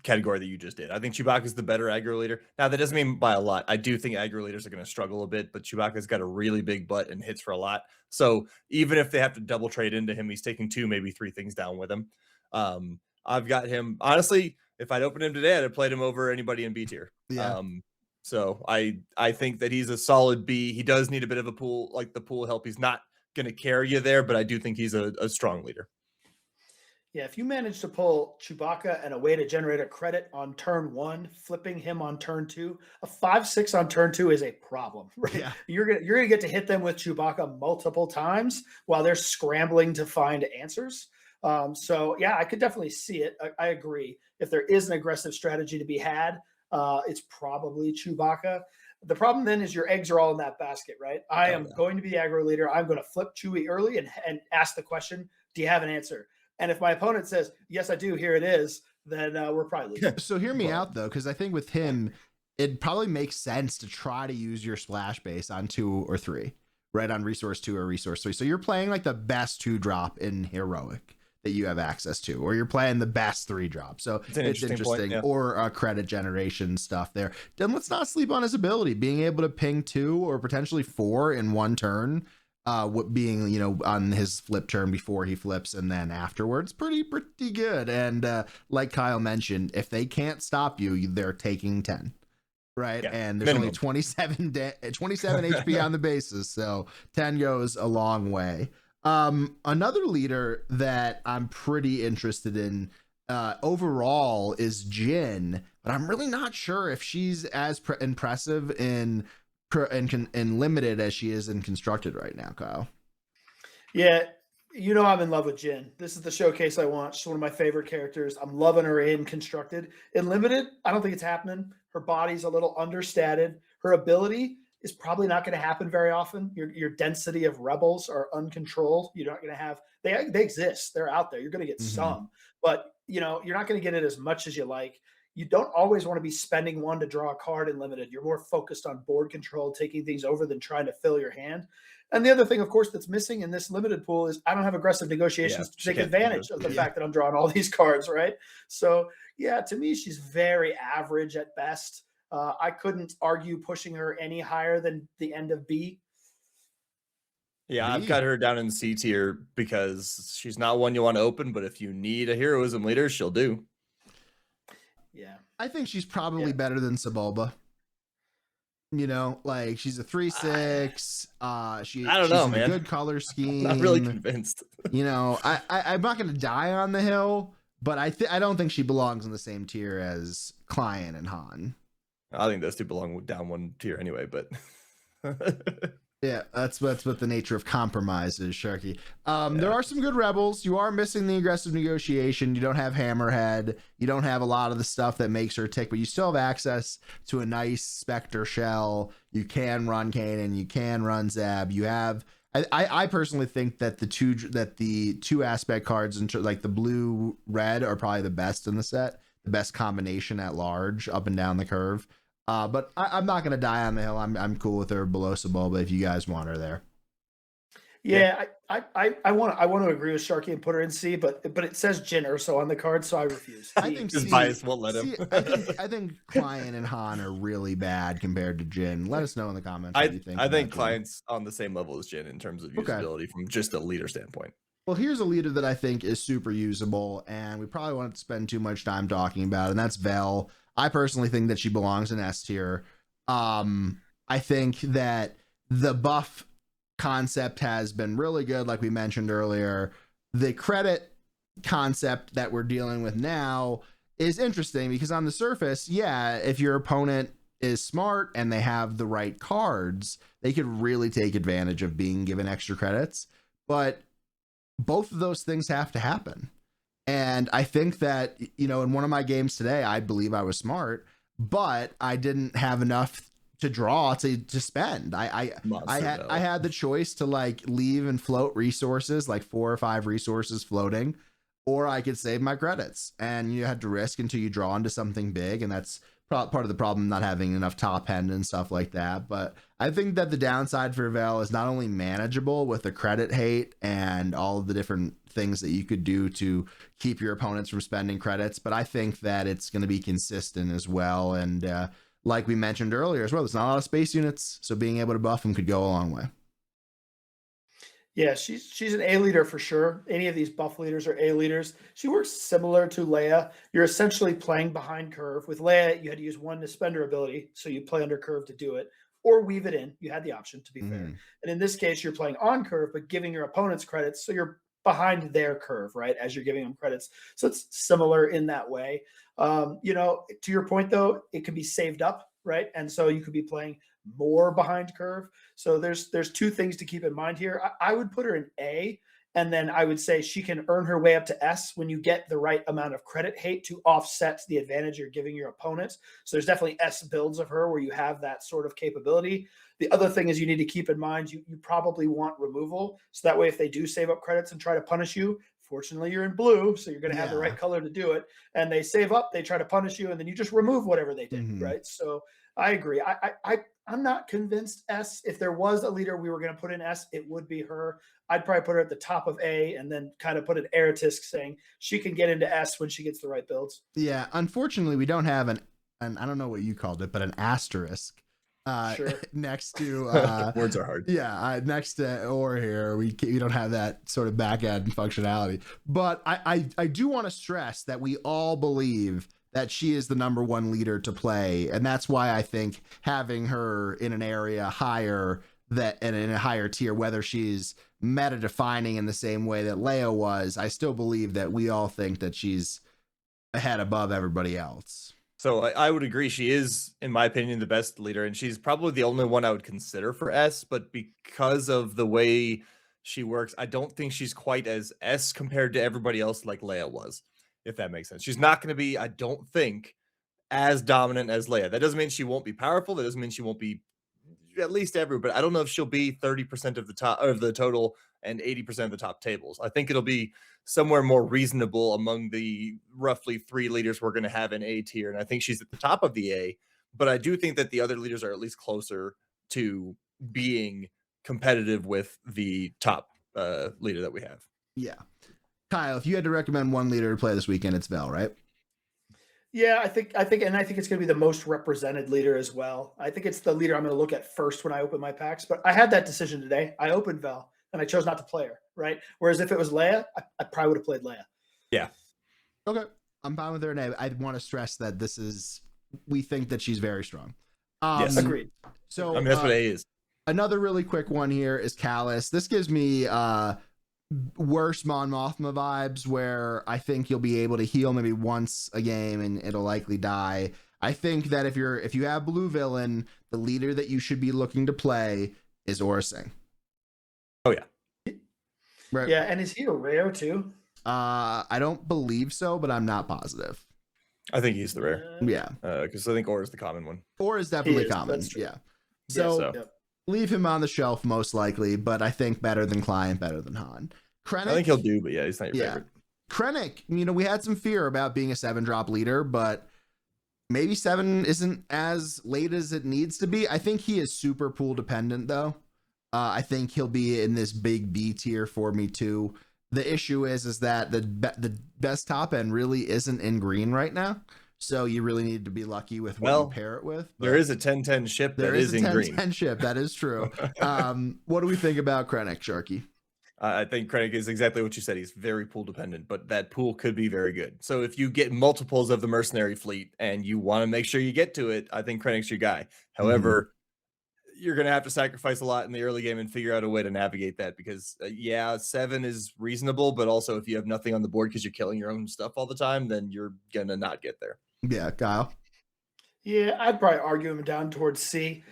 category that you just did. I think Chewbacca is the better aggro leader. Now, that doesn't mean by a lot. I do think aggro leaders are going to struggle a bit, but Chewbacca's got a really big butt and hits for a lot. So even if they have to double trade into him, he's taking 2, maybe 3 things down with him. I've got him, honestly, if I'd opened him today, I'd have played him over anybody in B tier. Yeah. So I think that he's a solid B. He does need a bit of a pool, like the pool help. He's not going to carry you there, but I do think he's a strong leader. Yeah, if you manage to pull Chewbacca and a way to generate a credit on turn 1, flipping him on turn 2, a 5/6 on turn 2 is a problem, right? Yeah. You're gonna get to hit them with Chewbacca multiple times while they're scrambling to find answers. So yeah, I could definitely see it. I agree. If there is an aggressive strategy to be had, it's probably Chewbacca. The problem then is your eggs are all in that basket, right? I am going to be the aggro leader. I'm going to flip Chewie early and ask the question, do you have an answer? And if my opponent says, yes, I do, here it is, then we're probably losing. So hear me out, though, because I think with him, it probably makes sense to try to use your splash base on 2 or 3, right? On resource 2 or resource 3. So you're playing like the best 2-drop in heroic that you have access to, or you're playing the best 3-drop. So it's interesting. Point, yeah. Or credit generation stuff there. Then let's not sleep on his ability. Being able to ping 2 or potentially 4 in one turn being, you know, on his flip turn before he flips and then afterwards, pretty good. And like Kyle mentioned, if they can't stop you, they're taking 10. Right. Yeah, and there's minimum. only 27 HP on the bases. So 10 goes a long way. Another leader that I'm pretty interested in overall is Jin, but I'm really not sure if she's as impressive in limited as she is in constructed right now, Kyle. Yeah, you know I'm in love with Jin. This is the showcase I want. She's one of my favorite characters. I'm loving her in constructed. In limited, I don't think it's happening. Her body's a little understated. Her ability is probably not going to happen very often. Your density of rebels are uncontrolled. You're not going to have they exist. They're out there. You're going to get some, but you know you're not going to get it as much as you like. You don't always want to be spending one to draw a card in limited. You're more focused on board control, taking things over than trying to fill your hand. And the other thing, of course, that's missing in this limited pool is I don't have aggressive negotiations to take advantage of the fact that I'm drawing all these cards, right? So, yeah, to me, she's very average at best. I couldn't argue pushing her any higher than the end of B. Yeah, I've got her down in C tier because she's not one you want to open, but if you need a heroism leader, she'll do. Yeah. I think she's probably better than Sebulba. You know, like she's a 3/6. She's in a good color scheme. I'm not really convinced. You know, I'm not going to die on the hill, but I don't think she belongs in the same tier as Client and Han. I think those two belong down one tier anyway, but yeah, that's what the nature of compromise is, Sharkey. There are some good rebels. You are missing the aggressive negotiation. You don't have Hammerhead. You don't have a lot of the stuff that makes her tick, but you still have access to a nice Spectre shell. You can run Kanan. You can run Zeb. You have. I personally think that the two aspect cards, like the blue red, are probably the best in the set. The best combination at large, up and down the curve. But I'm not gonna die on the hill. I'm cool with her below Sebulba if you guys want her there. Yeah, I want to agree with Sharkey and put her in C, but it says Jin Urso on the card, so I refuse. I think his bias won't let him. I think Client and Han are really bad compared to Jin. Let us know in the comments what you think. I think Client's on the same level as Jin in terms of usability from just a leader standpoint. Well, here's a leader that I think is super usable, and we probably won't spend too much time talking about, and that's Vel. I personally think that she belongs in S tier. I think that the buff concept has been really good, like we mentioned earlier. The credit concept that we're dealing with now is interesting because on the surface, yeah, if your opponent is smart and they have the right cards, they could really take advantage of being given extra credits. But both of those things have to happen. And I think that, you know, in one of my games today, I believe I was smart, but I didn't have enough to draw to spend. I had the choice to like leave and float resources, like 4 or 5 resources floating, or I could save my credits. And you had to risk until you draw into something big. And that's part of the problem, not having enough top end and stuff like that. But I think that the downside for Vel is not only manageable with the credit hate and all of the different things that you could do to keep your opponents from spending credits, but I think that it's going to be consistent as well. And like we mentioned earlier as well, there's not a lot of space units, so being able to buff them could go a long way. Yeah, she's an A leader for sure. Any of these buff leaders are A leaders. She works similar to Leia. You're essentially playing behind curve. With Leia, you had to use one to spend her ability, so you play under curve to do it, or weave it in. You had the option, to be fair. And in this case, you're playing on curve, but giving your opponents credits, so you're behind their curve, right, as you're giving them credits. So it's similar in that way. You know, to your point, though, it could be saved up, right? And so you could be playing more behind curve. So there's 2 things to keep in mind here. I would put her in A, and then I would say she can earn her way up to S when you get the right amount of credit hate to offset the advantage you're giving your opponent. So there's definitely S builds of her where you have that sort of capability. The other thing is you need to keep in mind, you probably want removal. So that way, if they do save up credits and try to punish you, fortunately you're in blue, so you're going to have the right color to do it. And they save up, they try to punish you, and then you just remove whatever they did, right? So I agree. I'm not convinced S. If there was a leader we were going to put in S, it would be her. I'd probably put her at the top of A and then kind of put an Eratisk saying she can get into S when she gets the right builds. Yeah, unfortunately, we don't have an I don't know what you called it, but an asterisk Sure. Next to Words are hard. Yeah, next to or here we don't have that sort of back end functionality. But I do want to stress that we all believe that she is the number one leader to play, and that's why I think having her in an area higher that and in a higher tier, whether she's meta defining in the same way that Leia was, I still believe that we all think that she's ahead above everybody else. So I would agree. She is, in my opinion, the best leader, and she's probably the only one I would consider for S. But because of the way she works, I don't think she's quite as S compared to everybody else like Leia was, if that makes sense. She's not going to be, I don't think, as dominant as Leia. That doesn't mean she won't be powerful. That doesn't mean she won't be at least every, but I don't know if she'll be 30% of the top of the total and 80% of the top tables. I think it'll be somewhere more reasonable among the roughly 3 leaders we're going to have in A tier. And I think she's at the top of the A, but I do think that the other leaders are at least closer to being competitive with the top leader that we have. Yeah. Kyle, if you had to recommend one leader to play this weekend, it's Vel, right? Yeah, I think it's going to be the most represented leader as well. I think it's the leader I'm going to look at first when I open my packs. But I had that decision today. I opened Vel and I chose not to play her. Right. Whereas if it was Leia, I probably would have played Leia. Yeah. Okay. I'm fine with her. And I want to stress that we think that she's very strong. Yes. Agreed. So I mean, that's what A is. Another really quick one here is Callus. This gives me worse Mon Mothma vibes, where I think you'll be able to heal maybe once a game and it'll likely die. I think that if you have blue villain, the leader that you should be looking to play is Aurra Sing. Oh yeah. Right. Yeah, and is he a rare too? I don't believe so, but I'm not positive. I think he's the rare. Yeah. Because I think Aurra's the common one. Aurra is definitely common. Yeah. So leave him on the shelf most likely, but I think better than Client, better than Han. Krennic, I think he'll do, but yeah, he's not your favorite. Krennic, we had some fear about being a 7-drop leader, but maybe 7 isn't as late as it needs to be. I think he is super pool dependent though. I think he'll be in this big B tier for me too. The issue is that the best top end really isn't in green right now. So you really need to be lucky with what you pair it with. There is a 10-10 ship that is in green. 10-10 ship, that is true. What do we think about Krennic, Sharkey? I think Krennic is exactly what you said. He's very pool dependent, but that pool could be very good. So if you get multiples of the mercenary fleet and you want to make sure you get to it, I think Krennic's your guy. However, you're going to have to sacrifice a lot in the early game and figure out a way to navigate that because 7 is reasonable, but also if you have nothing on the board because you're killing your own stuff all the time, then you're going to not get there. Yeah, Kyle. Yeah, I'd probably argue him down towards C.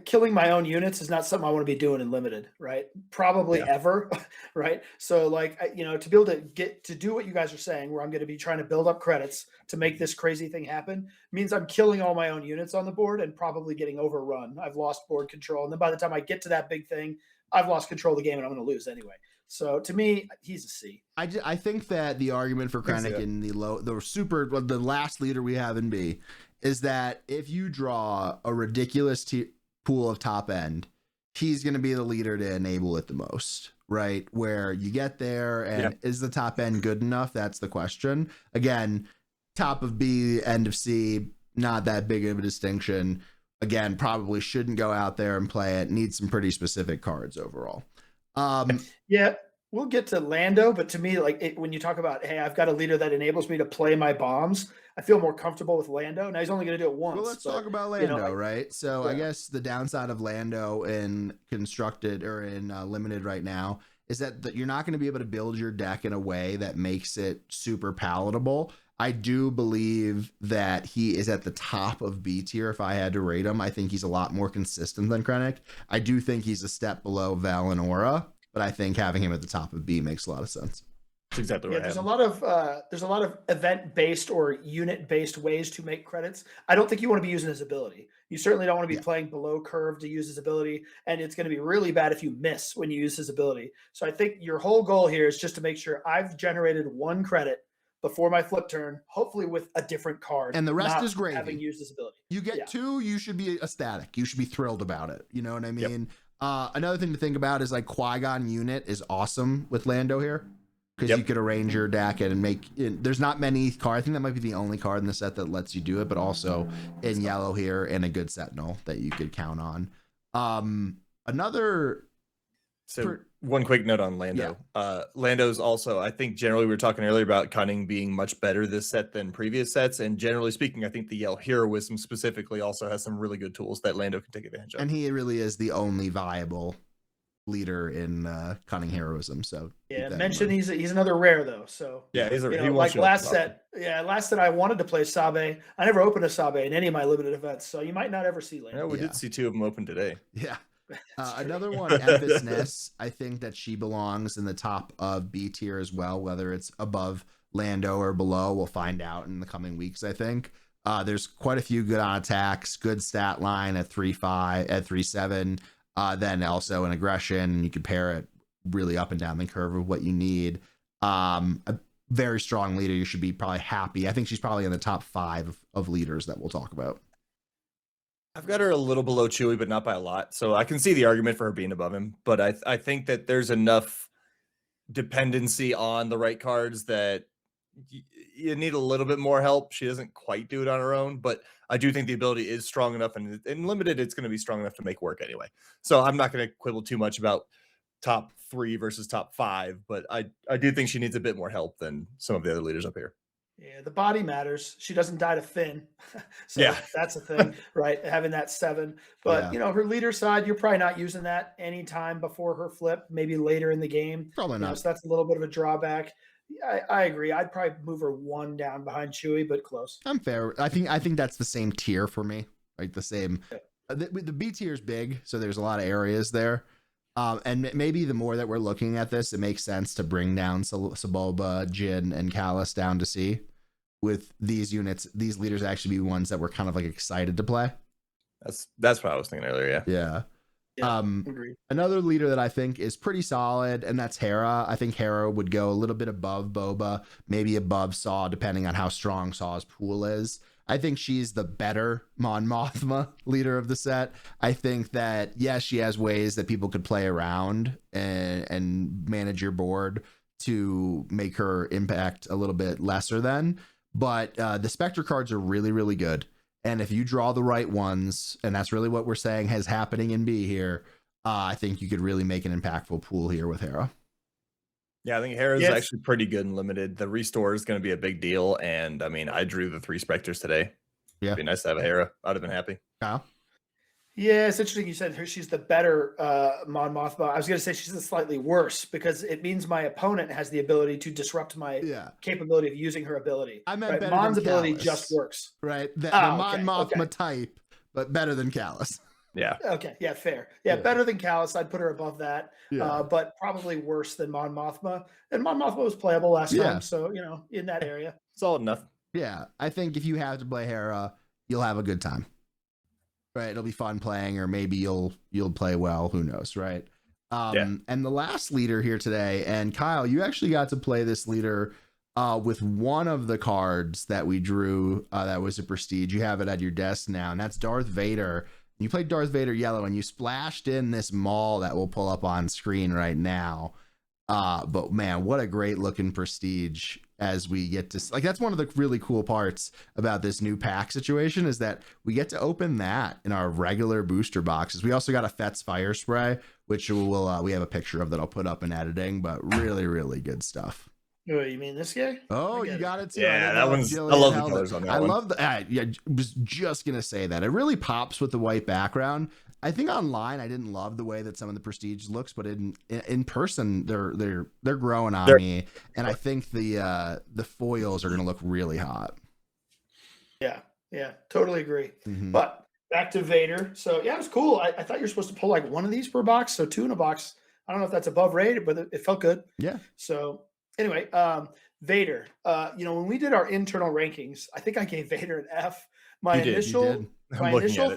Killing my own units is not something I want to be doing in limited, right? Probably ever, right? So, to be able to get to do what you guys are saying, where I'm going to be trying to build up credits to make this crazy thing happen, means I'm killing all my own units on the board and probably getting overrun. I've lost board control, and then by the time I get to that big thing, I've lost control of the game, and I'm going to lose anyway. So to me, he's a C. I think that the argument for Krennic in the last leader we have in B is that if you draw a ridiculous pool of top end, he's going to be the leader to enable it the most, right? Where you get there and is the top end good enough? That's the question. Again, top of B, end of C, not that big of a distinction. Again, probably shouldn't go out there and play it. Needs some pretty specific cards overall. We'll get to Lando, but to me, when you talk about, hey, I've got a leader that enables me to play my bombs, I feel more comfortable with Lando. Now he's only going to do it once. Well, let's talk about Lando, right? So I guess the downside of Lando in constructed or in limited right now is that you're not going to be able to build your deck in a way that makes it super palatable. I do believe that he is at the top of B tier. If I had to rate him, I think he's a lot more consistent than Krennic. I do think he's a step below Vel and Aurra, but I think having him at the top of B makes a lot of sense. That's exactly right. There's a lot of event-based or unit-based ways to make credits. I don't think you want to be using his ability. You certainly don't want to be playing below curve to use his ability, and it's going to be really bad if you miss when you use his ability. So I think your whole goal here is just to make sure I've generated 1 credit before my flip turn, hopefully with a different card. And the rest is gravy. Having used his ability. You get 2, you should be ecstatic. You should be thrilled about it. You know what I mean? Another thing to think about is Qui-Gon unit is awesome with Lando here. because you could arrange your deck and make it. There's not many cards. I think that might be the only card in the set that lets you do it, but also in yellow here and a good Sentinel that you could count on. Another. So one quick note on Lando. Lando's also, I think generally we were talking earlier about Cunning being much better this set than previous sets. And generally speaking, I think the Yell Heroism specifically also has some really good tools that Lando can take advantage of. And he really is the only viable leader in Cunning Heroism. So mention he's another rare though. So yeah, he's like last set. Yeah, last set I wanted to play Sabe. I never opened a Sabe in any of my limited events, so you might not ever see Lando. Yeah, we did see 2 of them open today. Yeah. Another one, Empress Ness. I think that she belongs in the top of B tier as well, whether it's above Lando or below. We'll find out in the coming weeks, I think. There's quite a few good on attacks, good stat line at 3.5, at 3.7. Then also an aggression. You can pair it really up and down the curve of what you need. A very strong leader. You should be probably happy. I think she's probably in the top 5 of leaders that we'll talk about. I've got her a little below Chewie, but not by a lot. So I can see the argument for her being above him. But I think that there's enough dependency on the right cards that you need a little bit more help. She doesn't quite do it on her own, but I do think the ability is strong enough, and in limited, it's going to be strong enough to make work anyway. So I'm not going to quibble too much about top 3 versus top 5, but I do think she needs a bit more help than some of the other leaders up here. Yeah, the body matters. She doesn't die to Finn. So that's a thing, right? Having that 7. But, her leader side, you're probably not using that anytime before her flip, maybe later in the game. Probably not. So that's a little bit of a drawback. I agree. I'd probably move her 1 down behind Chewie, but close. I'm fair. I think that's the same tier for me, right? The same. The B tier is big, so there's a lot of areas there. And maybe the more that we're looking at this, it makes sense to bring down Sebulba, Jin, and Callus down to C. With these units, these leaders actually be ones that we're kind of like excited to play. That's what I was thinking earlier. Yeah. Another leader that I think is pretty solid, and that's Hera. I think Hera would go a little bit above Boba, maybe above Saw, depending on how strong Saw's pool is. I think she's the better Mon Mothma leader of the set. I think that, yes, she has ways that people could play around and manage your board to make her impact a little bit lesser than, but the Spectre cards are really, really good. And if you draw the right ones, and that's really what we're saying is happening in B here, I think you could really make an impactful pool here with Hera. Yeah, I think Hera's actually pretty good and limited. The restore is going to be a big deal. And I mean, I drew the 3 Spectres today. Yeah. It'd be nice to have a Hera. I'd have been happy. Kyle? Yeah, it's interesting you said she's the better Mon Mothma. I was going to say she's the slightly worse because it means my opponent has the ability to disrupt my capability of using her ability. I meant better Mon's than ability Callus, just works. Right. The Mon Mothma type, but better than Callus. Yeah. Okay. Yeah, fair. Yeah, better than Callus. I'd put her above that, but probably worse than Mon Mothma. And Mon Mothma was playable last time, so, in that area. Solid enough. Yeah, I think if you have to play Hera, you'll have a good time. Right, it'll be fun playing, or maybe you'll play well. Who knows, right? And the last leader here today, and Kyle, you actually got to play this leader with one of the cards that we drew. That was a prestige. You have it at your desk now, and that's Darth Vader. You played Darth Vader yellow, and you splashed in this Maul that we'll pull up on screen right now. But man, what a great looking prestige as we get to, like, that's one of the really cool parts about this new pack situation is that we get to open that in our regular booster boxes. We also got a Fetz Fire Spray, which we have a picture of that I'll put up in editing, but really, really good stuff. Oh, you mean this guy? Oh, you got it too. Yeah, that one's, I love the colors on that one. I love the, I was just going to say that. It really pops with the white background. I think online I didn't love the way that some of the prestige looks, but in person they're growing on me, and I think the foils are going to look really hot. Yeah, totally agree. But back to Vader. So yeah, it was cool. I thought you're supposed to pull like one of these per box, so 2 in a box. I don't know if that's above rated, but it felt good. Yeah. So anyway, Vader. When we did our internal rankings, I think I gave Vader an F. My initial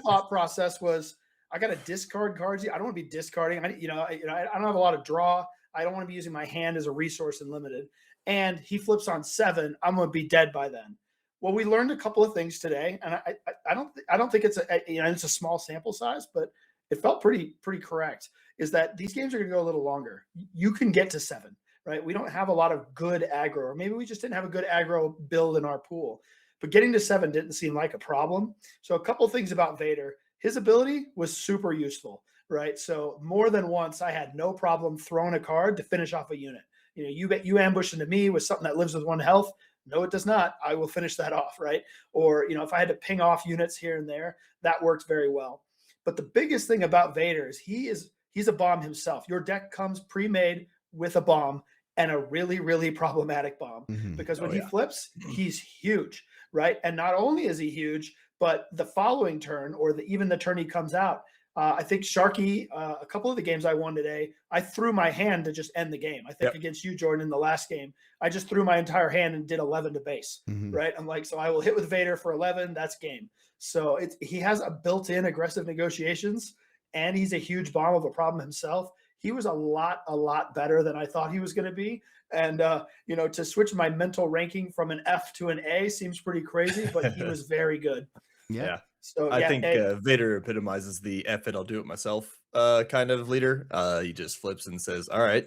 thought process was, I got to discard cards. I don't want to be discarding. I don't have a lot of draw. I don't want to be using my hand as a resource in limited. And he flips on 7. I'm going to be dead by then. Well, we learned a couple of things today, and I don't think it's it's a small sample size, but it felt pretty correct. Is that these games are going to go a little longer. You can get to 7. right? We don't have a lot of good aggro, or maybe we just didn't have a good aggro build in our pool. But getting to 7 didn't seem like a problem. So a couple things about Vader. His ability was super useful, right? So more than once, I had no problem throwing a card to finish off a unit. You ambush into me with something that lives with 1 health. No, it does not. I will finish that off, right? Or, if I had to ping off units here and there, that works very well. But the biggest thing about Vader is he's a bomb himself. Your deck comes pre-made with a bomb, and a really, really problematic bomb, because when he flips, he's huge, right? And not only is he huge, but the following turn, or even the turn he comes out, I think Sharkey, a couple of the games I won today, I threw my hand to just end the game. I think against you, Jordan, in the last game, I just threw my entire hand and did 11 to base, right? I'm like, so I will hit with Vader for 11, that's game. So he has a built-in aggressive negotiations, and he's a huge bomb of a problem himself. He was a lot better than I thought he was going to be. And, to switch my mental ranking from an F to an A seems pretty crazy, but he was very good. Yeah. So I think Vader epitomizes the F it, I'll do it myself kind of leader. He just flips and says, all right,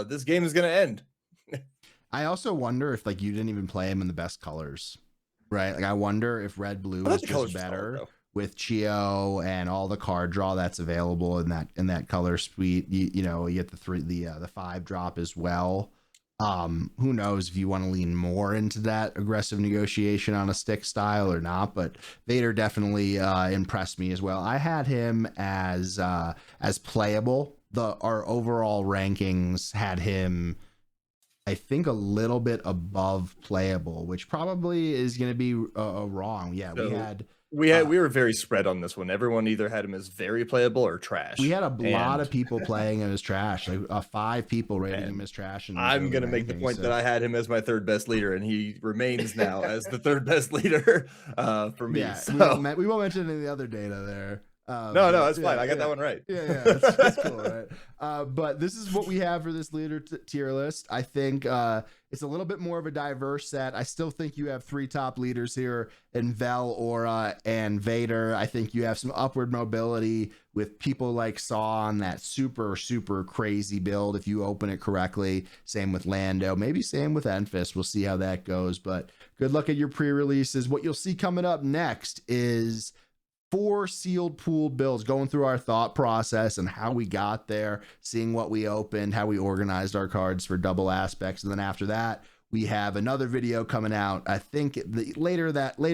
this game is going to end. I also wonder if you didn't even play him in the best colors, right? I wonder if red blue is just better with Chio and all the card draw that's available in that color suite. You get the 5 drop as well. Who knows if you want to lean more into that aggressive negotiation on a stick style or not, but Vader definitely impressed me as well. I had him as playable. Our overall rankings had him, I think, a little bit above playable, which probably is going to be wrong. Yeah, so we were very spread on this one. Everyone either had him as very playable or trash. We had a lot of people playing him as trash, 5 people rating him as trash. And I'm going to make the point that I had him as my 3rd best leader, and he remains now as the 3rd best leader for me. Yeah, so. we won't mention any of the other data there. No, that's fine. I got that one right. Yeah, that's cool, right? But this is what we have for this leader tier list. I think it's a little bit more of a diverse set. I still think you have 3 top leaders here in Vel, Aura, and Vader. I think you have some upward mobility with people like Saw on that super, super crazy build if you open it correctly. Same with Lando, maybe same with Enfys. We'll see how that goes, but good luck at your pre-releases. What you'll see coming up next is 4 sealed pool builds, going through our thought process and how we got there, seeing what we opened, how we organized our cards for double aspects. And then after that, we have another video coming out, I think later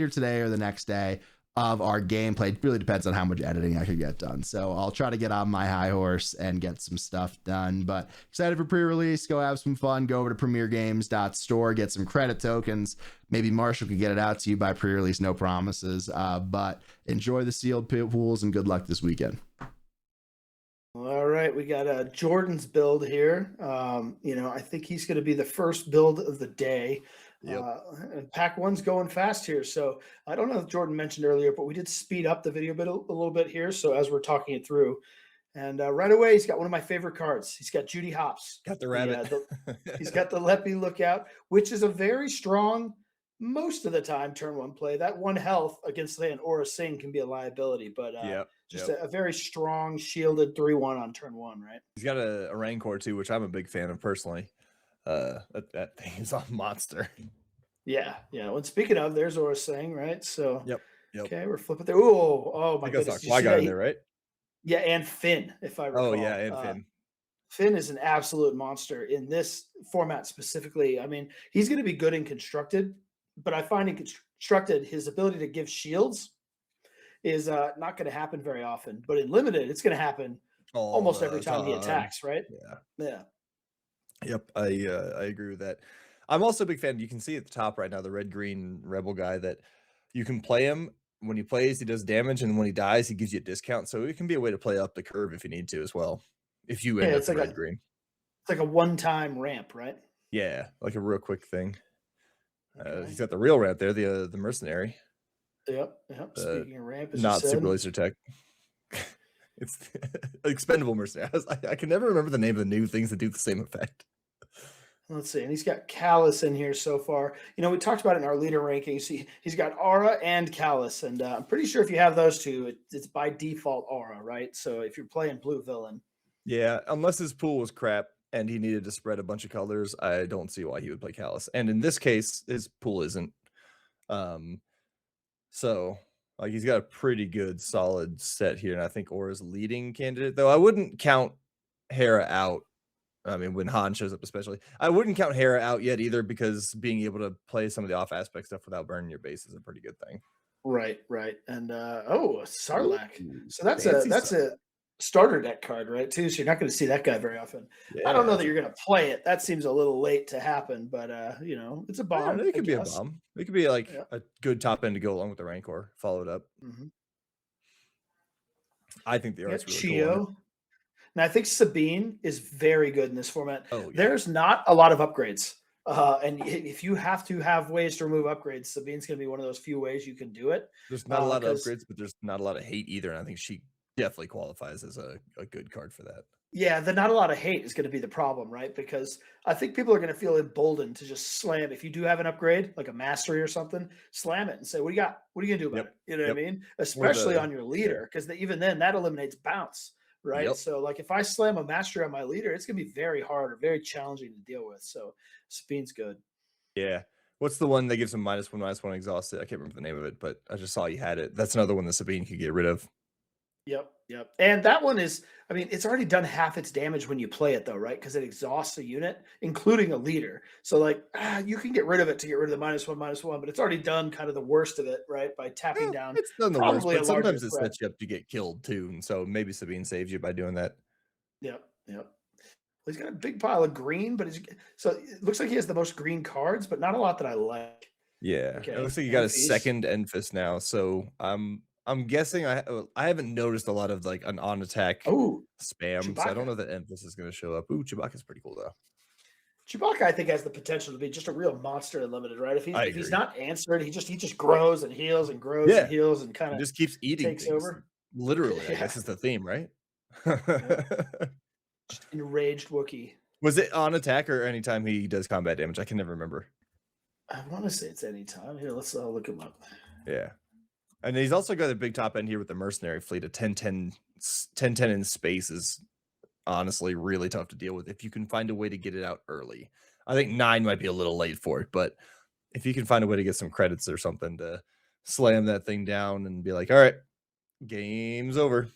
today or the next day, of our gameplay. It really depends on how much editing I could get done. So I'll try to get on my high horse and get some stuff done. But excited for pre-release. Go have some fun. Go over to premiergames.store, get some credit tokens. Maybe Marshall could get it out to you by pre-release. No promises. But enjoy the sealed pools and good luck this weekend. All right, we got Jordan's build here. I think he's going to be the first build of the day. And pack 1's going fast here. So I don't know if Jordan mentioned earlier, but we did speed up the video a little bit here. So as we're talking it through, and right away, he's got one of my favorite cards. He's got Judy Hopps. Got the rabbit. He's got the Leppy Lookout, which is a very strong, most of the time, turn 1 play. That 1 health against an Aura Sing can be a liability, but a very strong shielded 3/1 on turn 1, right? He's got a Rancor too, which I'm a big fan of personally. That thing is a monster. Yeah. Well, speaking of, there's Aura Sing, right? So yep. Okay, we're flipping there. Oh my goodness! I got in there, right? Yeah, and Finn, if I recall. Oh yeah, and Finn. Finn is an absolute monster in this format specifically. I mean, he's going to be good in constructed, but I find in constructed his ability to give shields is not going to happen very often. But in limited, it's going to happen almost every time he attacks, right? Yeah. Yep, I agree with that. I'm also a big fan. You can see at the top right now the red-green rebel guy that you can play him. When he plays, he does damage, and when he dies, he gives you a discount. So it can be a way to play up the curve if you need to as well. If you end up with red-green. It's like a one-time ramp, right? Yeah, like a real quick thing. Okay. He's got the real ramp there, the mercenary. Yep. Speaking of ramp, not super laser tech. It's expendable mercenary. I can never remember the name of the new things that do the same effect. Let's see. And he's got Callus in here so far. We talked about it in our leader rankings. He's got Aura and Callus. And I'm pretty sure if you have those two, it's by default Aura, right? So if you're playing blue villain. Yeah, unless his pool was crap and he needed to spread a bunch of colors, I don't see why he would play Callus. And in this case, his pool isn't. So like he's got a pretty good solid set here, and I think Aura's leading candidate, though I wouldn't count Hera out. I mean, when Han shows up, especially, I wouldn't count Hera out yet either, because being able to play some of the off aspect stuff without burning your base is a pretty good thing. Right. And Sarlacc. Ooh, So that's a starter deck card, right? Too. So you're not going to see that guy very often. Yeah. I don't know that you're going to play it. That seems a little late to happen, but it's a bomb. It could be a bomb. It could be like a good top end to go along with the Rancor, followed up. Mm-hmm. I think the art's really Chio. cool. Now I think Sabine is very good in this format. Oh, yeah. There's not a lot of upgrades. And if you have to have ways to remove upgrades, Sabine's going to be one of those few ways you can do it. There's not a lot of upgrades, but there's not a lot of hate either. And I think she definitely qualifies as a good card for that. Yeah, the not a lot of hate is going to be the problem, right? Because I think people are going to feel emboldened to just slam. If you do have an upgrade, like a mastery or something, slam it and say, what do you got? What are you going to do about it? You know what I mean? Especially on your leader, because even then that eliminates bounce, right? Yep. So like if I slam a mastery on my leader, it's going to be very hard or very challenging to deal with. So Sabine's good. Yeah. What's the one that gives him -1/-1 exhausted? I can't remember the name of it, but I just saw you had it. That's another one that Sabine could get rid of. Yep. And that one is, I mean, it's already done half its damage when you play it, though, right? Because it exhausts a unit, including a leader. So, like, you can get rid of it to get rid of the -1/-1, but it's already done kind of the worst of it, right? By tapping down. It's done the worst, but sometimes it sets you up to get killed, too. And so maybe Sabine saves you by doing that. Yep. Well, he's got a big pile of green, but so it looks like he has the most green cards, but not a lot that I like. Yeah. Okay. It looks like you got a second Enfys now. So I'm guessing I haven't noticed a lot of like an on attack spam, Chewbacca. So I don't know that Enfys is going to show up. Ooh, Chewbacca's pretty cool though. Chewbacca, I think, has the potential to be just a real monster in limited, right? If he's not answered, he just grows and heals and grows and heals and kind of just keeps eating takes things. over. Literally, I guess is the theme, right? Just enraged Wookiee. Was it on attack or anytime he does combat damage? I can never remember. I want to say it's anytime. Here, let's look him up. Yeah. And he's also got a big top end here with the mercenary fleet. A 10-10 in space is honestly really tough to deal with if you can find a way to get it out early. I think 9 might be a little late for it, but if you can find a way to get some credits or something to slam that thing down and be like, all right, game's over.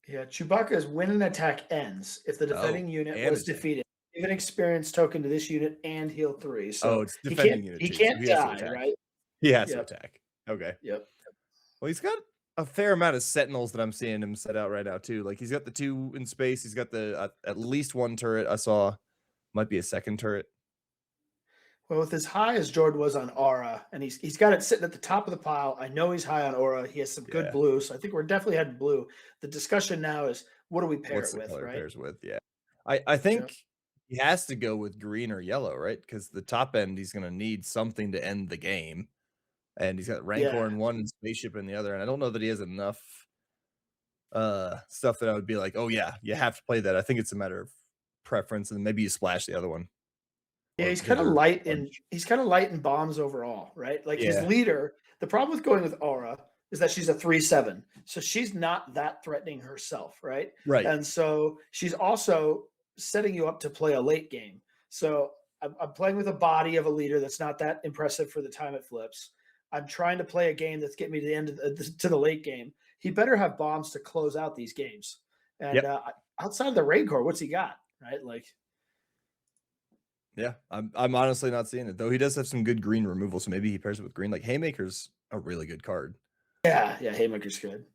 Yeah, Chewbacca's win an attack ends if the defending unit was defeated. Give an experience token to this unit and heal 3. So it's defending unit. He can't die, right? He has to attack. Okay. Yep. Well, he's got a fair amount of sentinels that I'm seeing him set out right now too. Like he's got the 2 in space. He's got the at least 1 turret. I saw might be a second turret. Well, with as high as Jordan was on Aura, and he's got it sitting at the top of the pile. I know he's high on Aura. He has some good blue, so I think we're definitely heading blue. The discussion now is what do we pair it with, right? Pairs with, yeah. I think he has to go with green or yellow, right? Because the top end he's going to need something to end the game, and he's got Rancor in one and Spaceship in the other, and I don't know that he has enough stuff that I would be like, oh yeah, you have to play that. I think it's a matter of preference, and maybe you splash the other one. Yeah, he's kind of light in bombs overall, right? Like his leader. The problem with going with Aura is that she's a 3/7, so she's not that threatening herself, right? Right. And so she's also setting you up to play a late game. So I'm playing with a body of a leader that's not that impressive for the time it flips. I'm trying to play a game that's getting me to the end of to the late game. He better have bombs to close out these games. And outside of the Rancor, what's he got, right? Like. Yeah, I'm honestly not seeing it, though. He does have some good green removal, so maybe he pairs it with green. Like Haymaker's a really good card. Yeah, Haymaker's good.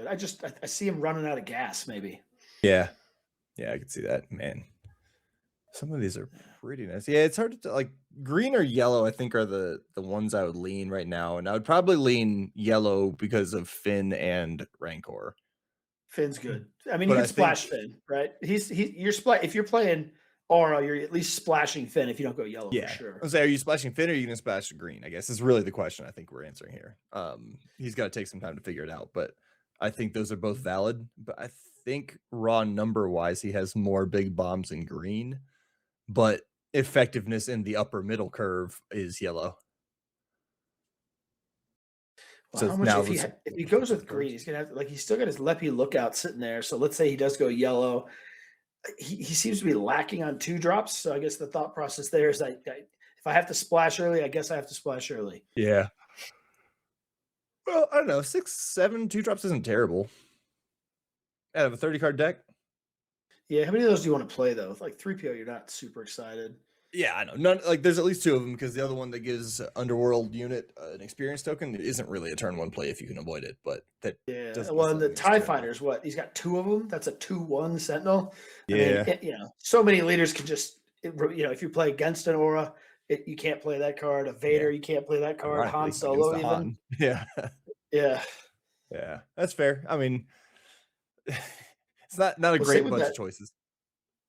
I see him running out of gas, maybe. Yeah, I can see that, man. Some of these are pretty nice. Yeah, it's hard to like green or yellow. I think are the ones I would lean right now, and I would probably lean yellow because of Finn and Rancor. Finn's good. I mean, you can splash Finn, right? If you're playing Aura, you're at least splashing Finn if you don't go yellow for sure. I was saying, are you splashing Finn or are you going to splash green? I guess is really the question I think we're answering here. He's got to take some time to figure it out, but I think those are both valid. But I think raw number wise, he has more big bombs in green, but effectiveness in the upper middle curve is yellow. Well, so how much if he goes with green, he's gonna have he's still got his Leppy Lookout sitting there. So let's say he does go yellow. he seems to be lacking on 2-drops. So I guess the thought process there is that if I have to splash early, I guess I have to splash early. Yeah. Well, I don't know. 6, 7 2-drops isn't terrible. Out of a 30-card deck. Yeah, how many of those do you want to play though? With like 3PO, you're not super excited. Yeah, I know. None, like there's at least 2 of them because the other one that gives Underworld unit an experience token isn't really a turn 1 play if you can avoid it. But that Well, and the TIE Fighters, what he's got 2 of them. That's a 2/1 Sentinel. Yeah, I mean, so many leaders can just if you play against an Aura, you can't play that card. A Vader, you can't play that card. Han Solo, even. Han. Yeah, yeah. That's fair. I mean, it's not a great bunch of choices.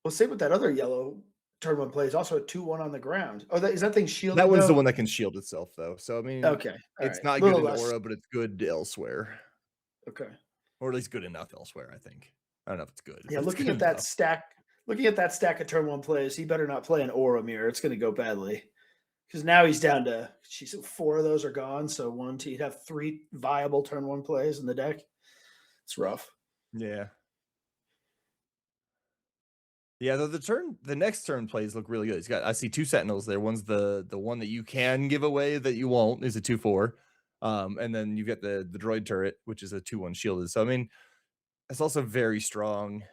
Well, same with that other yellow turn 1 play is also a 2/1 on the ground. Oh, is that thing shielded? That one's the one that can shield itself, though. So I mean, okay, it's not good in Aura, but it's good elsewhere. Okay, or at least good enough elsewhere. I think. I don't know if it's good. Yeah, looking at that stack of turn 1 plays, he better not play an Aura mirror. It's going to go badly because now he's down to 4 of those are gone. So he'd have 3 viable turn 1 plays in the deck. It's rough. Yeah. Yeah, the next turn plays look really good. I see 2 Sentinels there. One's the one that you can give away that you won't is a 2/4. And then you've got the droid turret, which is a 2/1 shielded. So I mean, it's also very strong.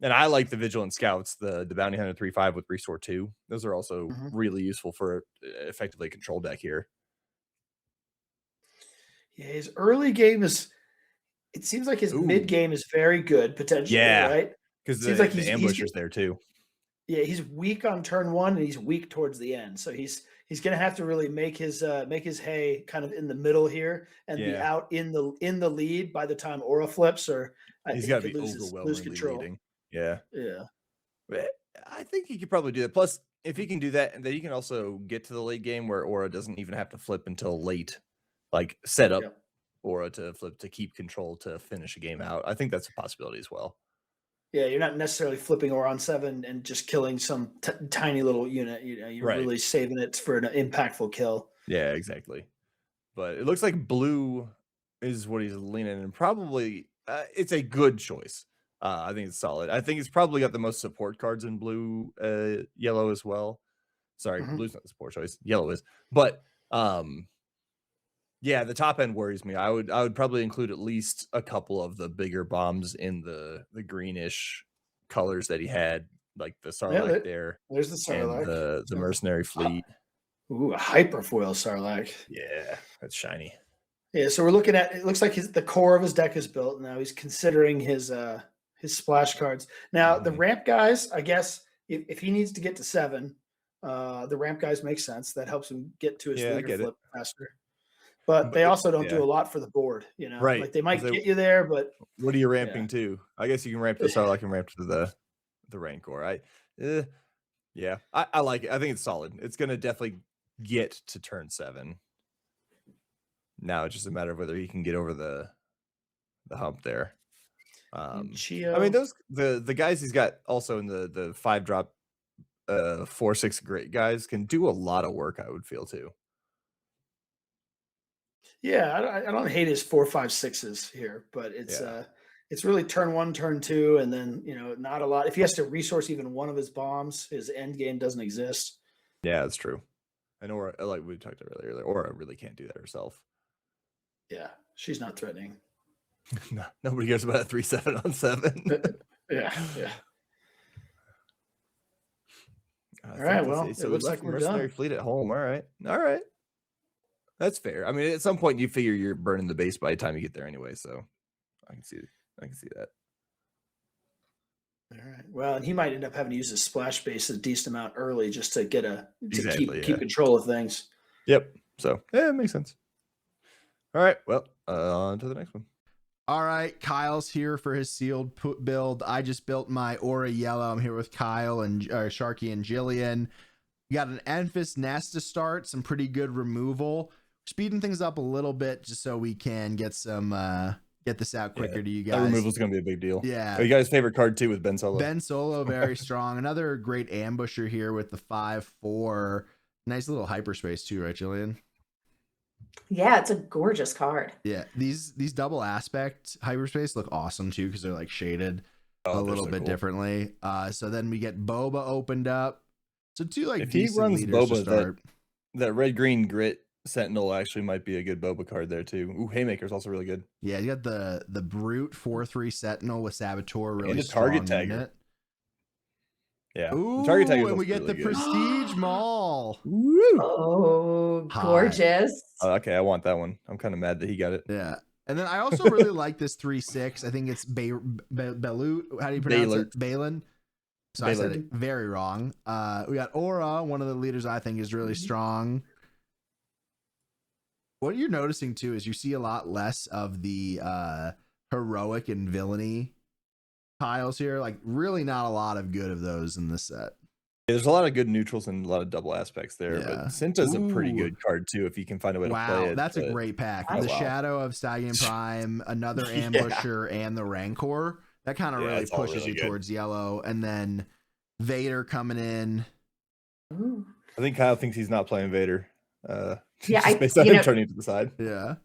And I like the Vigilant Scouts, the Bounty Hunter 3/5 with Restore 2. Those are also really useful for effectively a control deck here. Yeah, his early game it seems like his mid game is very good potentially, right? Because the ambusher's there too. Yeah, he's weak on turn 1 and he's weak towards the end. So he's going to have to really make his hay kind of in the middle here and be out in the lead by the time Aura flips, or he's got to be overwhelmingly leading. Yeah. I think he could probably do that. Plus, if he can do that, and then he can also get to the late game where Aura doesn't even have to flip until late, like set up Aura to flip to keep control to finish a game out. I think that's a possibility as well. Yeah, you're not necessarily flipping Aura on 7 and just killing some tiny little unit. You're really saving it for an impactful kill. Yeah, exactly. But it looks like blue is what he's leaning in. Probably, it's a good choice. I think it's solid. I think it's probably got the most support cards in blue, yellow as well. Sorry, blue's not the support choice. Yellow is. But yeah, the top end worries me. I would probably include at least a couple of the bigger bombs in the greenish colors that he had, like the Sarlacc there. There's the Sarlacc. And the mercenary fleet. Ooh, a hyperfoil Sarlacc. Yeah, that's shiny. Yeah, so we're looking at it. Looks like the core of his deck is built now. He's considering his splash cards. Now the ramp guys, I guess, if he needs to get to 7, the ramp guys make sense. That helps him get to his leader flip faster. But they also don't do a lot for the board, Right. Like they might get you there, but what are you ramping to? I guess you can ramp to the Sarlacc and ramp to the Rancor. I like it. I think it's solid. It's gonna definitely get to turn 7. Now it's just a matter of whether he can get over the hump there. I mean, those the guys he's got also in the 5-drop 4/6 great guys can do a lot of work, I would feel too. Yeah, I don't hate his 4, 5, 6s here, but it's really turn 1, turn 2, and then not a lot. If he has to resource even one of his bombs, his end game doesn't exist. Yeah, that's true. And Aura, like we talked about earlier, Aura really can't do that herself. Yeah, she's not threatening. No, nobody cares about a 3/7 on 7. Yeah. All right, well, so it looks like we're mercenary done. fleet at home. All right. That's fair. I mean, at some point you figure you're burning the base by the time you get there anyway, so I can see that. All right. Well, and he might end up having to use his splash base a decent amount early just to get keep control of things. Yep. So it makes sense. All right. Well, on to the next one. All right, Kyle's here for his sealed build. I just built my Aura yellow. I'm here with Kyle and Sharkey and Jillian. We got an Enfys Nest to start, some pretty good removal. Speeding things up a little bit just so we can get this out quicker to you guys. That removal is going to be a big deal. Yeah. You guys' favorite card too with Ben Solo. Ben Solo, very strong. Another great ambusher here with the 5/4. Nice little hyperspace too, right, Jillian? Yeah, it's a gorgeous card. Yeah, these double aspect hyperspace look awesome too because they're like shaded. a little bit differently. So then we get Boba opened up. So two like if he decent runs leaders to Boba, start. that red green grit Sentinel actually might be a good Boba card there too. Ooh, Haymaker's also really good. Yeah, you got the brute 4/3 Sentinel with Saboteur, really And a strong target tagger. unit. Yeah, Ooh, the target tagger, and we get really the good. Prestige Maul. Woo! Oh, Hot. gorgeous. Oh, okay, I want that one. I'm kind of mad that he got it. Yeah. And then I also really like this 3/6. I think it's Belut. How do you pronounce it? Balin. So I said it very wrong. We got Aura, one of the leaders I think is really strong. What you're noticing too is you see a lot less of the heroic and villainy tiles here. Like really not a lot of good of those in this set. Yeah, there's a lot of good neutrals and a lot of double aspects there, Yeah. but Cinta's a pretty good card too if you can find a way to play it. That's a great pack. Oh, the Shadow of Stallion Prime, another Ambusher, and the Rancor. That kind of really pushes you towards yellow. And then Vader coming in. Ooh. I think Kyle thinks he's not playing Vader. Yeah, based on him turning to the side. Yeah.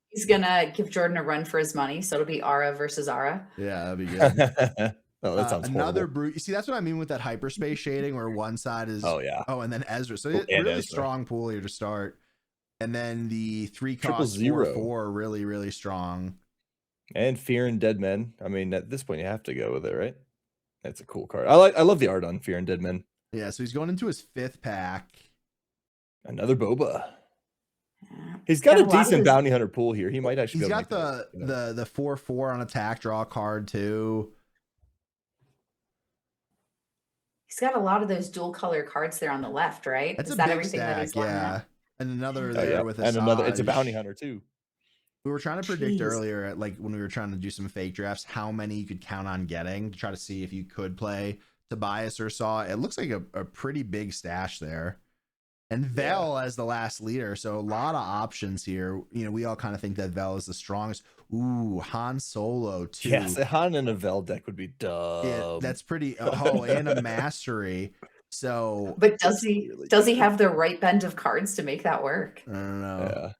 He's gonna give Jordan a run for his money, so it'll be Aura versus Aura. Yeah, that'd be good. Oh, that sounds another horrible. brute. You see, that's what I mean with that hyperspace shading, where one side is and then Ezra. So it's really Ezra. strong pool here to start, and then the 3 cost 000. 4/4 really strong. And Fear and Dead Men. I mean, at this point, you have to go with it, right? That's a cool card. I love the art on Fear and Dead Men. Yeah, so he's going into his 5th pack. Another Boba. He's got a decent bounty hunter pool here. He might actually. He's got the 4/4 on attack draw card too. He's got a lot of those dual color cards there on the left, right? That's Is a that big everything stack, that he's yeah. And another with a and another. It's a bounty hunter too. We were trying to predict earlier, at like when we were trying to do some fake drafts, how many you could count on getting to try to see if you could play Tobias or Saw. It looks like a pretty big stash there. And Vel as the last leader, so a lot of options here. You know, we all kind of think that Vel is the strongest. Ooh, Han Solo too. Yes, a Han and a Vel deck would be dumb. Yeah, that's pretty. Oh, and a mastery. So, but does he have the right bend of cards to make that work? I don't know. Yeah.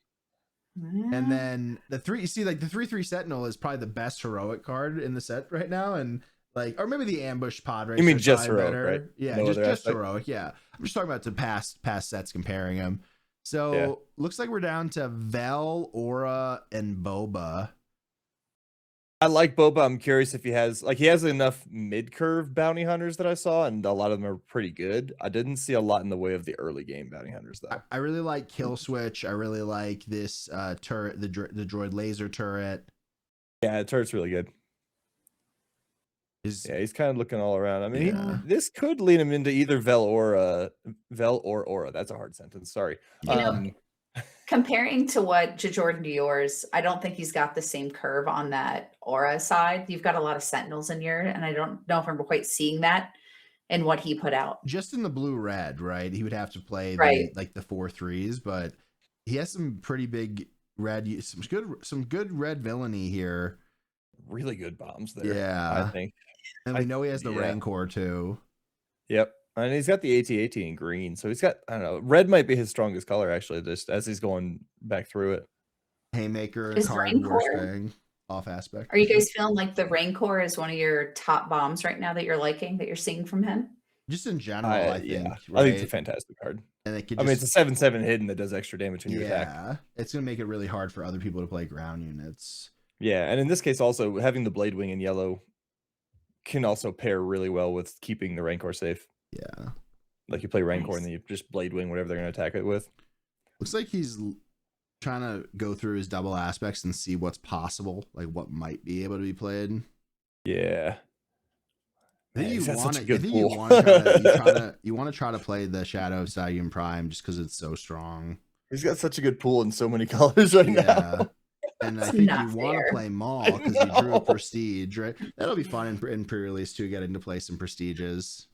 And then the 3/3 Sentinel is probably the best heroic card in the set right now, and like, or maybe the Ambush Podracer. You mean just heroic, right? Yeah, no just heroic. Yeah, I'm just talking about the past sets, comparing them. So looks like we're down to Vel, Aura, and Boba. I like Boba. I'm curious if he has enough mid-curve bounty hunters that I saw, and a lot of them are pretty good. I didn't see a lot in the way of the early game bounty hunters though. I really like Kill Switch. I really like this turret, the droid laser turret. Yeah, the turret's really good. He's kind of looking all around. I mean, this could lead him into either Vel or Aura. That's a hard sentence. Sorry. Comparing to what Jordan to yours, I don't think he's got the same curve on that Aura side. You've got a lot of Sentinels in here, and I don't know if I'm quite seeing that in what he put out. Just in the blue-red, right? He would have to play the 4/3s, but he has some pretty big red, some good red villainy here. Really good bombs there. Yeah, I think. And we know he has the Rancor too. Yep. And he's got the AT-AT in green. So he's got, I don't know, red might be his strongest color, actually, just as he's going back through it. Haymaker is worst thing. Off aspect. Are you guys feeling like the Rancor is one of your top bombs right now that you're liking, that you're seeing from him? Just in general, I think. Yeah. Right? I think it's a fantastic card. And it could it's a 7/7 hidden that does extra damage when you attack. Yeah. It's going to make it really hard for other people to play ground units. Yeah. And in this case, also, having the Blade Wing in yellow can also pair really well with keeping the Rancor safe. Yeah. Like you play Rancor and then you just Blade Wing whatever they're going to attack it with. Looks like he's trying to go through his double aspects and see what's possible, like what might be able to be played. Yeah. I think you want to try to play the Shadow of Stallion Prime just because it's so strong. He's got such a good pool in so many colors right now. And I think you want to play Maul because you drew a Prestige, right? That'll be fun in pre-release too, getting to play some Prestiges.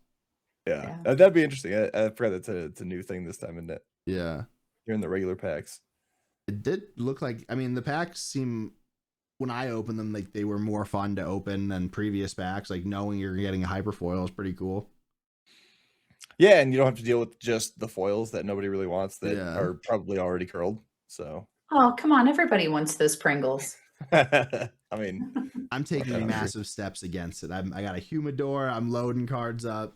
Yeah. That'd be interesting. I forgot it's a new thing this time, isn't it? Yeah. You're in the regular packs. It did look like, I mean, the packs seem, when I opened them, like they were more fun to open than previous packs. Like knowing you're getting a hyperfoil is pretty cool. Yeah, and you don't have to deal with just the foils that nobody really wants that are probably already curled. So. Oh, come on. Everybody wants those Pringles. I'm I mean, I'm taking massive steps against it. I got a humidor. I'm loading cards up.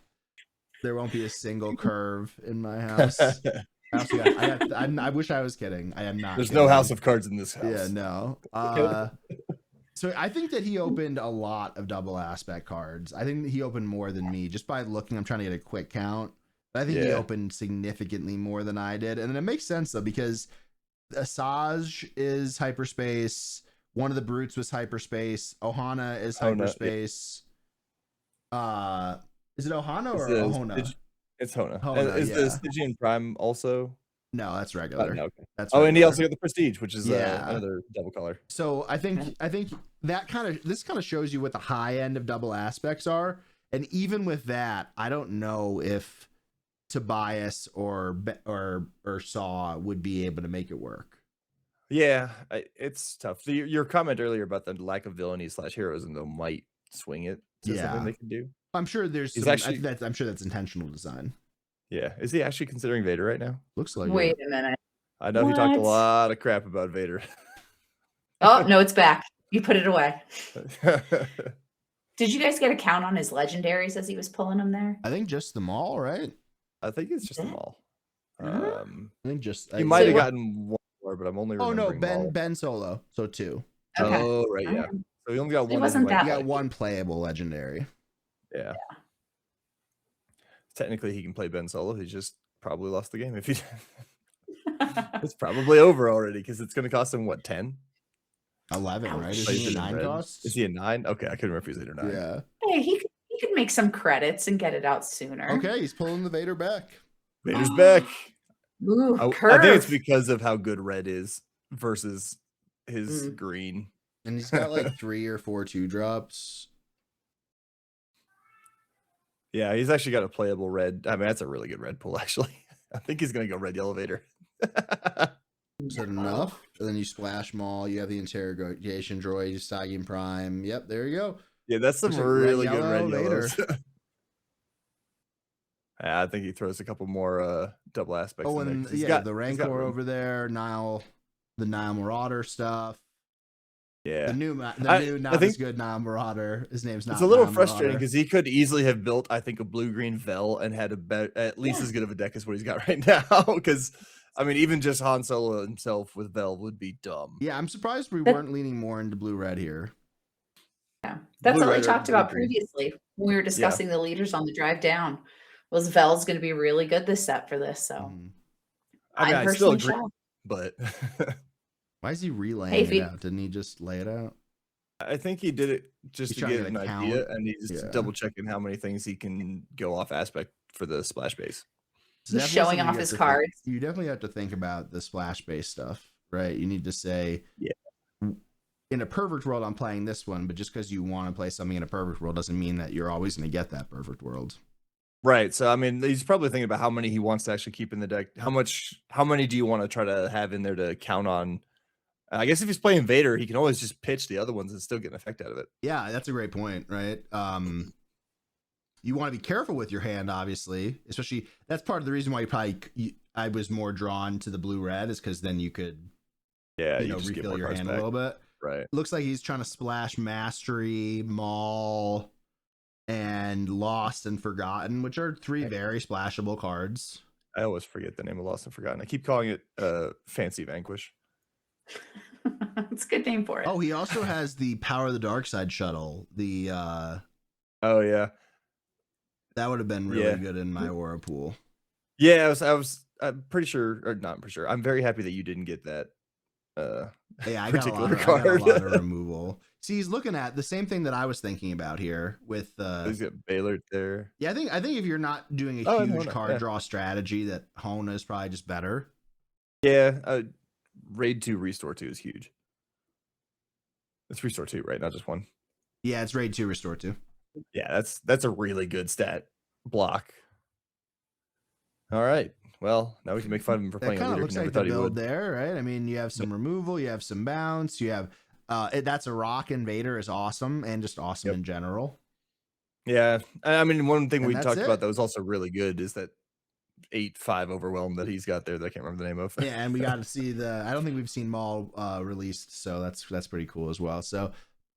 There won't be a single curve in my house. I also got. I wish I was kidding. I am not. There's kidding. no house of cards in this house. Yeah, no. So I think that he opened a lot of double aspect cards. I think that he opened more than me just by looking. I'm trying to get a quick count. But I think he opened significantly more than I did, and it makes sense though because Asajj is hyperspace. One of the brutes was hyperspace. Ohana is hyperspace. Is it Ohana or Ohona? It's Hona. Oh, Is the Stygian Prime also? No, that's regular. No, okay. That's regular. And he also regular. got the Prestige, which is another double color. So I think that this kind of shows you what the high end of double aspects are, and even with that, I don't know if Tobias or Saw would be able to make it work. Yeah, it's tough. Your comment earlier about the lack of villainy / heroism though might swing it to something they can do. I'm sure there's I'm sure that's intentional design. Yeah. Is he actually considering Vader right now? Looks like Wait a minute. I know he talked a lot of crap about Vader. Oh, no, it's back. You put it away. Did you guys get a count on his legendaries as he was pulling them there? I think just them all, right? I think it's just them all. I think just he might have gotten one more, but I'm only remembering Ben Solo, so 2. Okay. Oh, right, yeah. So he only got one. It wasn't that he got one playable legendary. Yeah. Technically, he can play Ben Solo. He's just probably lost the game. If he, it's probably over already because it's going to cost him what 10, 11, right? Is he a 9 cost? Is he a 9? Okay, I couldn't remember if he was 8 or 9. Yeah. Hey, he could make some credits and get it out sooner. Okay, he's pulling the Vader back. Vader's back. Ooh, I think it's because of how good red is versus his green. And he's got like 3 or 4 2-drops. Yeah, he's actually got a playable red. I mean, that's a really good red pull, actually. I think he's going to go red yellow Vader. Is that enough? And then you splash Maul. You have the interrogation droid, Stygian Prime. Yep, there you go. Yeah, that's some really good red Vader. I think he throws a couple more double aspects. Oh, and the Rancor over there, the Nile Marauder stuff. Yeah, the new not as good Nile Marauder. His name's not. It's a little frustrating because he could easily have built, I think, a blue-green Vel and had at least as good of a deck as what he's got right now. Because I mean, even just Han Solo himself with Vel would be dumb. Yeah, I'm surprised we weren't leaning more into blue-red here. Yeah, that's what we talked about previously when we were discussing the leaders on the drive down. Was Vel's going to be really good this set for this? So I still agree, but. Why is he relaying it out? Didn't he just lay it out? I think he did it just to get an idea, and he's double checking how many things he can go off aspect for the splash base. Just showing off his cards. You definitely have to think about the splash base stuff, right? You need to say, in a perfect world, I'm playing this one, but just because you want to play something in a perfect world doesn't mean that you're always going to get that perfect world. Right. So, I mean, he's probably thinking about how many he wants to actually keep in the deck. How many do you want to try to have in there to count on? I guess if he's playing Vader, he can always just pitch the other ones and still get an effect out of it. Yeah, that's a great point, right? You want to be careful with your hand, obviously. Especially, that's part of the reason why I was more drawn to the blue-red is because then you could, refill your hand a little bit. Right. Looks like he's trying to splash Mastery, Maul, and Lost and Forgotten, which are 3 very splashable cards. I always forget the name of Lost and Forgotten. I keep calling it Fancy Vanquish. It's a good name for it. Oh, he also has the Power of the Dark Side shuttle. The oh yeah, that would have been really good in my Aura pool. Yeah, I'm pretty sure, or not pretty sure. I'm very happy that you didn't get that. I got a lot of removal. See, he's looking at the same thing that I was thinking about here with he's got Baylor there. Yeah, I think if you're not doing a huge card draw strategy, that Hona is probably just better. Yeah, Raid 2 Restore 2 is huge. It's Restore 2, right? Not just 1. Yeah, it's Raid 2 Restore 2. Yeah, that's a really good stat block. All right. Well, now we can make fun of him for playing a leader. Looks like the build there, right? I mean, you have some removal, you have some bounce, you have that's a rock invader is awesome and just awesome in general. Yeah, I mean, one thing we talked about that was also really good is that 8/5 overwhelm that he's got there that I can't remember the name of. Yeah, and we got to see I don't think we've seen Maul released, so that's pretty cool as well. So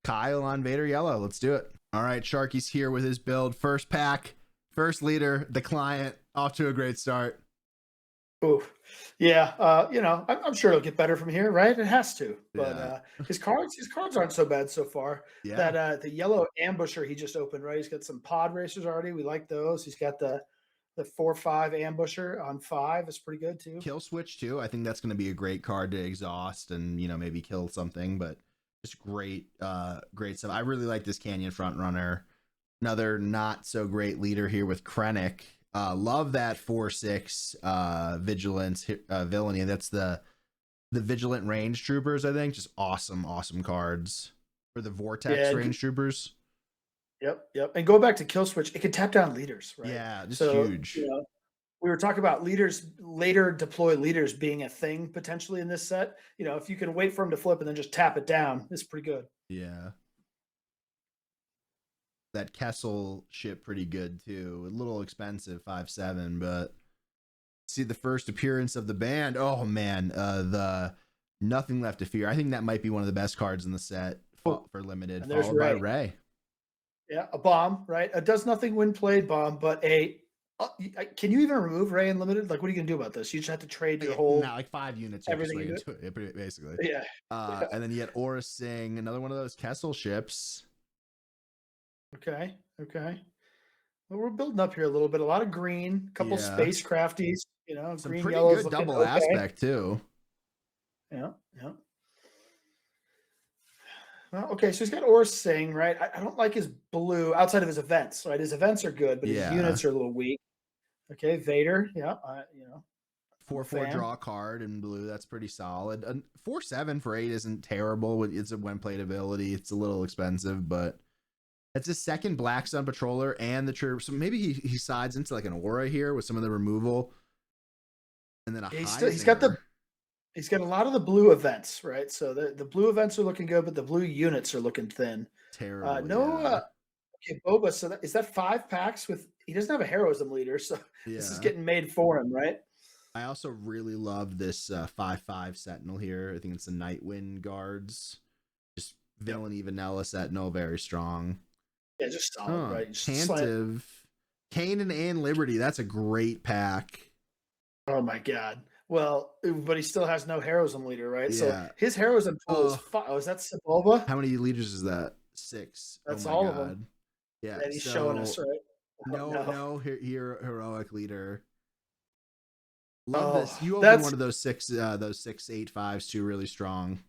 Kyle on Vader Yellow. Let's do it. All right, Sharky's here with his build. First pack, first leader, the client, off to a great start. Oh, yeah. I'm sure it'll get better from here, right? It has to. But his cards aren't so bad so far. Yeah. That the yellow ambusher he just opened, right? He's got some pod racers already. We like those. He's got the 4/5 ambusher on 5 is pretty good too. Kill switch too. I think that's going to be a great card to exhaust and maybe kill something, but just great stuff. I really like this Canyon front runner. Another not so great leader here with Krennic. Love that 4/6 vigilance villainy. That's the vigilant range troopers, I think. Just awesome cards for the vortex range troopers. Yep. And go back to kill switch, it can tap down leaders, right? Yeah, just huge. We were talking about leaders, later deploy leaders being a thing potentially in this set. If you can wait for them to flip and then just tap it down, it's pretty good. Yeah. That Kessel ship pretty good too. A little expensive, 5/7, but see the first appearance of the band. Oh man, the Nothing Left to Fear. I think that might be one of the best cards in the set for limited. And there's followed by Ray. Yeah, a bomb, right? A does nothing when played bomb, but can you even remove Ray in limited? Like, what are you gonna do about this? You just have to trade your whole like 5 units. Everything into it, basically. Yeah. And then you get Aura Sing, another one of those Kessel ships. Okay. Well, we're building up here a little bit. A lot of green, a couple spacecrafties. Some green, pretty yellows, good double aspect too. Yeah. Well, okay, so he's got Aura Sing, right? I don't like his blue outside of his events, right? His events are good, but his units are a little weak. Okay, Vader, 4/4 draw card in blue. That's pretty solid. 4/7 for 8 isn't terrible. It's a when played ability. It's a little expensive, but it's his second Black Sun Patroller and the trooper. So maybe he sides into like an Aura here with some of the removal, and then he's got a lot of the blue events, right? So the blue events are looking good, but the blue units are looking thin. Terrible. Okay, Boba. So is that 5 packs with? He doesn't have a heroism leader, so this is getting made for him, right? I also really love this 5/5 Sentinel here. I think it's the Nightwind Guards. Just villainy vanilla Sentinel, very strong. Yeah, just solid, right? Tantive, Kanan and Liberty. That's a great pack. Oh my god. Well, but he still has no heroism leader, right? Yeah. So his heroism pool is 5. Oh, is that Sebulba? How many leaders is that? 6. That's all of them. Yeah, and he's showing us, right? No heroic leader. Love this. You open one of those 6/8/5s too, really strong.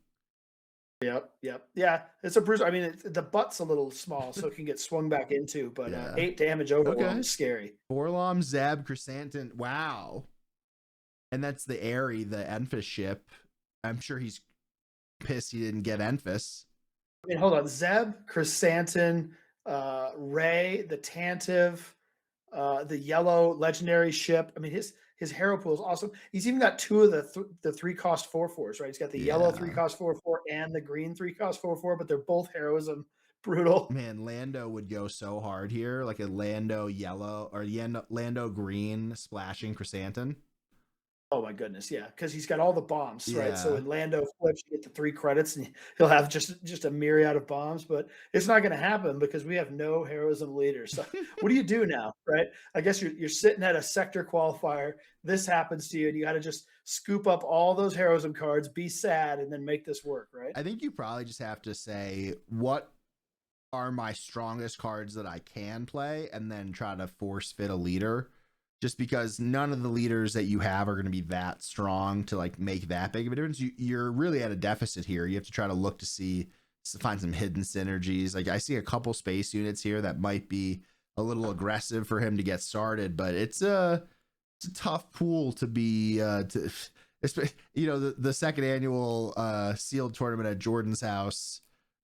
Yep. Yeah, it's a bruiser. I mean, the butt's a little small, so it can get swung back into, but 8 damage overall is scary. Forlom, Zeb, Chrysanthemum. Wow. And that's the Airy, the Enfys ship. I'm sure he's pissed he didn't get Enfys. I mean, hold on. Zeb, Chrysanthemum, Ray, the Tantive, the yellow legendary ship. I mean, his hero pool is awesome. He's even got 2 of the 3-cost 4/4s, right? He's got the yellow 3-cost 4/4 and the green 3-cost 4/4, but they're both heroism brutal. Man, Lando would go so hard here, like a Lando yellow or Lando green splashing Chrysanthemum. Oh my goodness, yeah, because he's got all the bombs, right? So when Lando flips, you get the 3 credits, and he'll have just a myriad of bombs. But it's not going to happen because we have no heroism leader. So what do you do now, right? I guess you're sitting at a sector qualifier. This happens to you, and you got to just scoop up all those heroism cards, be sad, and then make this work, right? I think you probably just have to say what are my strongest cards that I can play, and then try to force fit a leader. Just because none of the leaders that you have are going to be that strong to like make that big of a difference. You're really at a deficit here. You have to try to look to find some hidden synergies. Like I see a couple space units here that might be a little aggressive for him to get started, but it's a tough pool to be the second annual sealed tournament at Jordan's house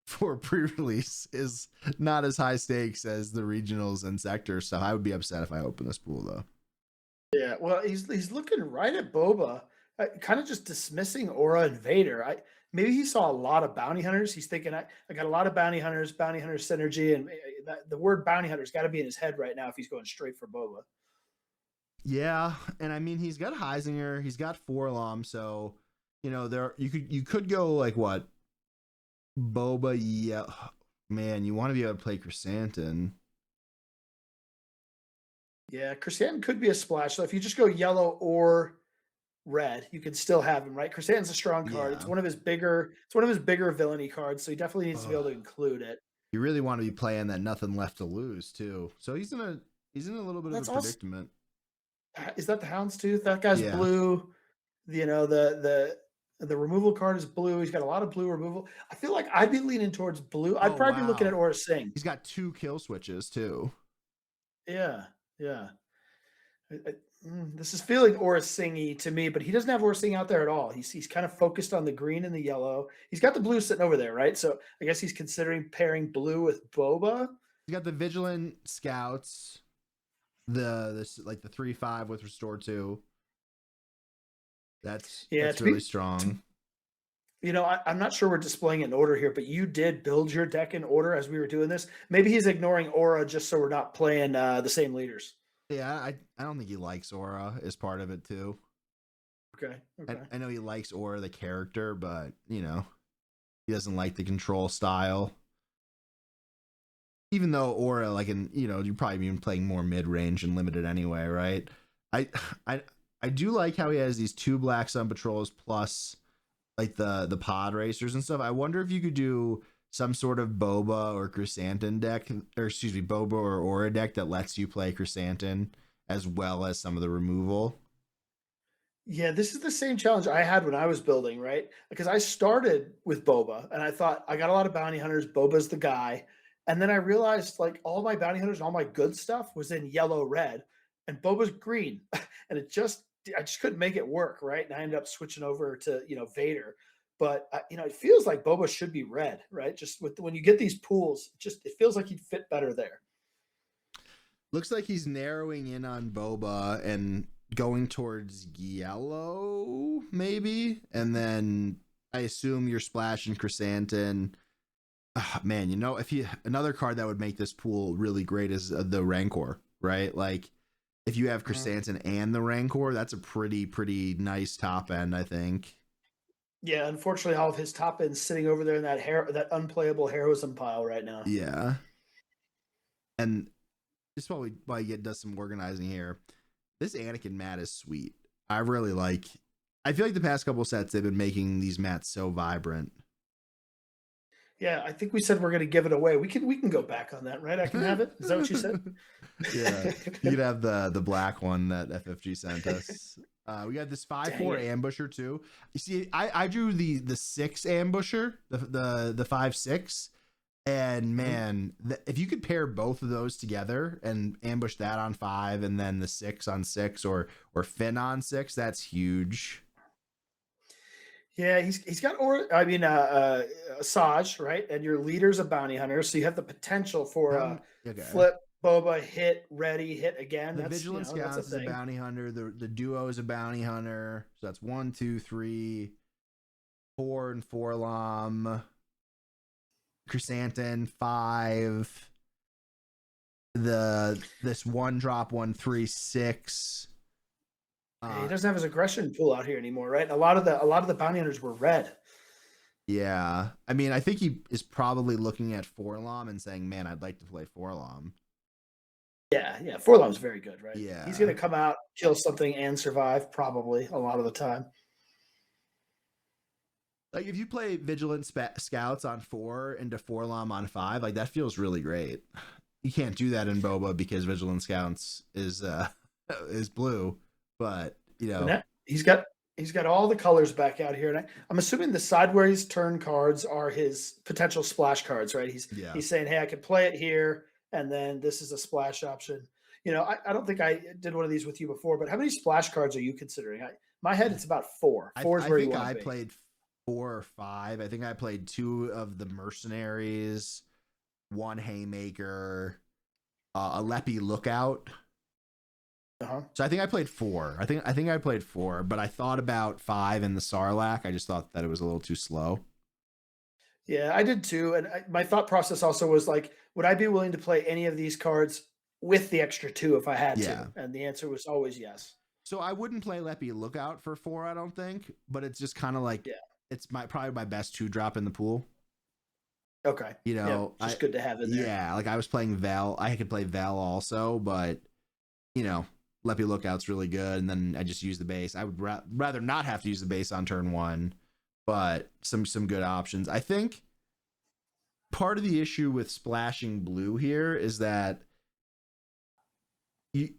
for pre-release is not as high stakes as the regionals and sectors. So I would be upset if I open this pool though. Yeah, well, he's looking right at Boba, kind of just dismissing Aura and Vader. Maybe he saw a lot of bounty hunters. He's thinking, I got a lot of bounty hunter synergy, and the word bounty hunter's got to be in his head right now if he's going straight for Boba. Yeah, and I mean he's got Heisinger, he's got Forlom, so you could go like what Boba, Man, you want to be able to play Chrysanthemum. Yeah, Chrysanthemum could be a splash. So if you just go yellow or red, you can still have him, right? Chrysanthemum's a strong card. It's Yeah. one of his bigger villainy cards, so he definitely needs to be able to Ugh. include it. You really want to be playing that nothing left to lose too. So he's in a little bit of That's a also predicament. is that the Houndstooth? That guy's Yeah. blue. You know, the removal card is blue. He's got a lot of blue removal. I feel like I'd be leaning towards blue. I'd Oh, probably be looking at wow. Aura Singh. He's got 2 kill switches too. Yeah, yeah. This is feeling Aura Singy to me, but he doesn't have Aura Singh out there at all. He's kind of focused on the green and the yellow. He's got the blue sitting over there, right? So I guess he's considering pairing blue with Boba. He's got the Vigilant Scouts, this like the 3/5 with Restore 2. That's really strong. You know, I'm not sure we're displaying it in order here, but you did build your deck in order as we were doing this. Maybe he's ignoring Aura just so we're not playing the same leaders. Yeah, I don't think he likes Aura as part of it too. Okay. I know he likes Aura the character, but you know, he doesn't like the control style. Even though Aura, like, you're probably even playing more mid range and limited anyway, right? I do like how he has these 2 Black Sun Patrols plus like the pod racers and stuff. I wonder if you could do some sort of Boba or Chrysanthemum deck, or excuse me, Boba or Aura deck that lets you play Chrysanthemum as well as some of the removal. Yeah, this is the same challenge I had when I was building, right? Because I started with Boba and I thought I got a lot of bounty hunters. Boba's the guy. And then I realized like all my bounty hunters and all my good stuff was in yellow, red, and Boba's green. And I just couldn't make it work, right? And I ended up switching over to, Vader. But, it feels like Boba should be red, right? Just when you get these pools, it feels like he'd fit better there. Looks like he's narrowing in on Boba and going towards yellow, maybe. And then I assume you're splashing Chrysanthemum. Man, another card that would make this pool really great is the Rancor, right? Like, if you have Chrysanthemum and the Rancor, that's a pretty nice top end, I think. Yeah, unfortunately, all of his top end's sitting over there in that unplayable heroism pile right now. Yeah, and just while we does some organizing here, this Anakin mat is sweet. I really like. I feel like the past couple sets they've been making these mats so vibrant. Yeah, I think we said we're going to give it away. We can go back on that, right? I can have it. Is that what you said? Yeah, you could have the black one that FFG sent us. We got this 5/4 ambusher too. You see, I drew the 6 ambusher, the 5/6, and man, if you could pair both of those together and ambush that on 5, and then the 6 on 6, or Finn on 6, that's huge. Yeah, he's got Asajj, right? And your leader's a bounty hunter, so you have the potential for flip, Boba, hit, ready, hit again. The Vigilant Scouts is a bounty hunter. The duo is a bounty hunter. So that's 1, 2, 3, 4 and 4-lom. Chrysanthemum 5. This 1-drop 1/3/6. He doesn't have his aggression pool out here anymore, right? A lot of the bounty hunters were red. Yeah, I mean, I think he is probably looking at 4-lom and saying, "Man, I'd like to play 4-lom." Yeah, 4-lom's very good, right? Yeah, he's gonna come out, kill something, and survive probably a lot of the time. Like if you play Vigilant Scouts on 4 into 4-lom on 5, like that feels really great. You can't do that in Boba because Vigilant Scouts is blue, but he's got all the colors back out here, and I'm assuming the sideways turn cards are his potential splash cards, right? He's saying, "Hey, I can play it here, and then this is a splash option." I don't think I did one of these with you before, but how many splash cards are you considering? My head, it's about 4. 4 is where you want to be. I played 4 or 5. I think I played 2 of the mercenaries, 1 haymaker, a Leppy lookout. So I think I played 4. I think I played 4, but I thought about 5 in the Sarlacc. I just thought that it was a little too slow. Yeah, I did too. And my thought process also was like, would I be willing to play any of these cards with the extra 2 if I had to? And the answer was always yes. So I wouldn't play Leppy Lookout for 4, I don't think, but it's just kind of like, it's probably my best 2-drop in the pool. Okay. You know, just good to have in there. Yeah, like I was playing Vel. I could play Vel also, but you know, Leppy Lookout's really good, and then I just use the base. I would rather not have to use the base on turn 1, but some good options. I think part of the issue with splashing blue here is that you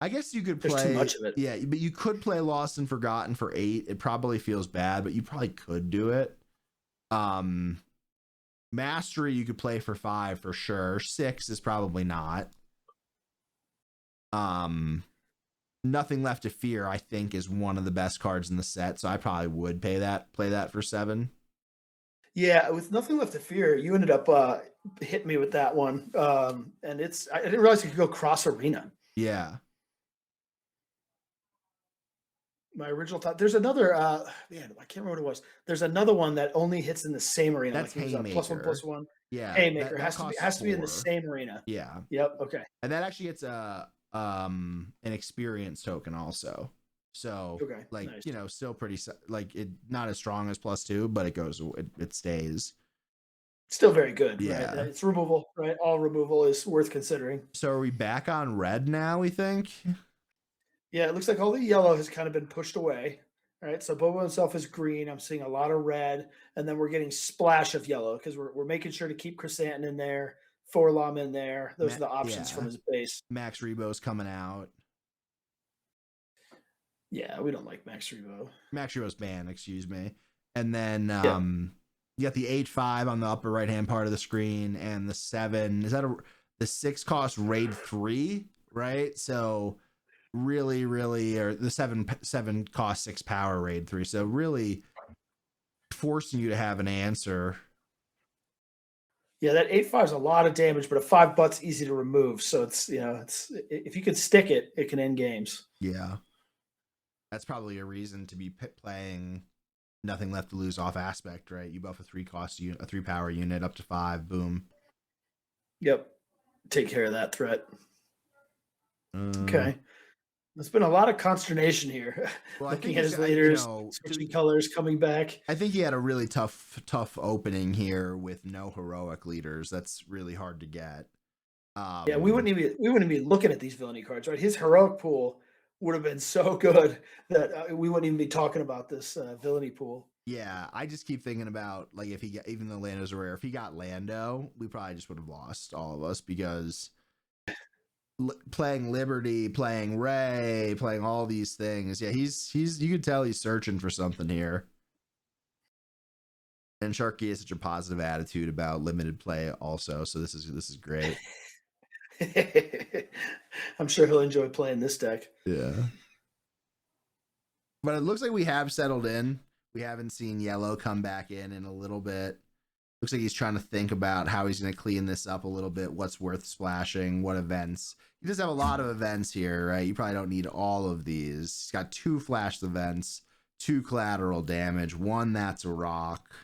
I guess you could play There's too much of it. Yeah, but you could play Lost and Forgotten for 8. It probably feels bad, but you probably could do it. Mastery you could play for 5 for sure. 6 is probably not. Nothing Left to Fear, I think, is one of the best cards in the set, so I probably would play that for 7. Yeah, with Nothing Left to Fear, you ended up hitting me with that one. And I didn't realize you could go cross arena. Yeah. My original thought. There's another man, I can't remember what it was. There's another one that only hits in the same arena. That's like Haymaker. +1/+1. Yeah. Haymaker that has to be in the 4. same arena. Yeah. Yep. Okay. And that actually gets an experience token also. So Okay, like nice. you know, still pretty like it not as strong as +2, but it stays. Still very good. Yeah. Right? It's removal, right? All removal is worth considering. So are we back on red now, we think? Yeah, it looks like all the yellow has kind of been pushed away. All right. So Bobo himself is green. I'm seeing a lot of red, and then we're getting splash of yellow because we're making sure to keep Chrysanthemum in there, Forlom in there. Those are the options from his base. Max Rebo's coming out. Yeah, we don't like Max Rebo. Max Rebo's banned, excuse me. And then you got the 8/5 on the upper right hand part of the screen, and the 7. Is that the 6 cost raid 3, right? So really, or the 7 cost 6 power raid 3. So really forcing you to have an answer. Yeah, that 8/5 is a lot of damage, but a 5 butt's easy to remove. So it's it's if you can stick it, it can end games. Yeah, that's probably a reason to be playing Nothing Left to Lose off Aspect, right? You buff a 3 power unit up to 5, boom. Yep, take care of that threat. Okay. There's been a lot of consternation here. Well, looking at his leaders, switching colors, coming back. I think he had a really tough opening here with no heroic leaders. That's really hard to get. Yeah, we wouldn't even be looking at these villainy cards, right? His heroic pool would have been so good that we wouldn't even be talking about this villainy pool. Yeah, I just keep thinking about like if he got, even though Lando's rare, if he got Lando, we probably just would have lost, all of us, because playing Liberty, playing Ray, playing all these things. Yeah, he's you could tell he's searching for something here. And Sharkey has such a positive attitude about limited play also, so this is great. I'm sure he'll enjoy playing this deck. Yeah. But it looks like we have settled in. We haven't seen yellow come back in a little bit. Looks like he's trying to think about how he's going to clean this up a little bit. What's worth splashing? What events? He does have a lot of events here, right? You probably don't need all of these. He's got 2 flash events, 2 collateral damage, 1 that's a rock.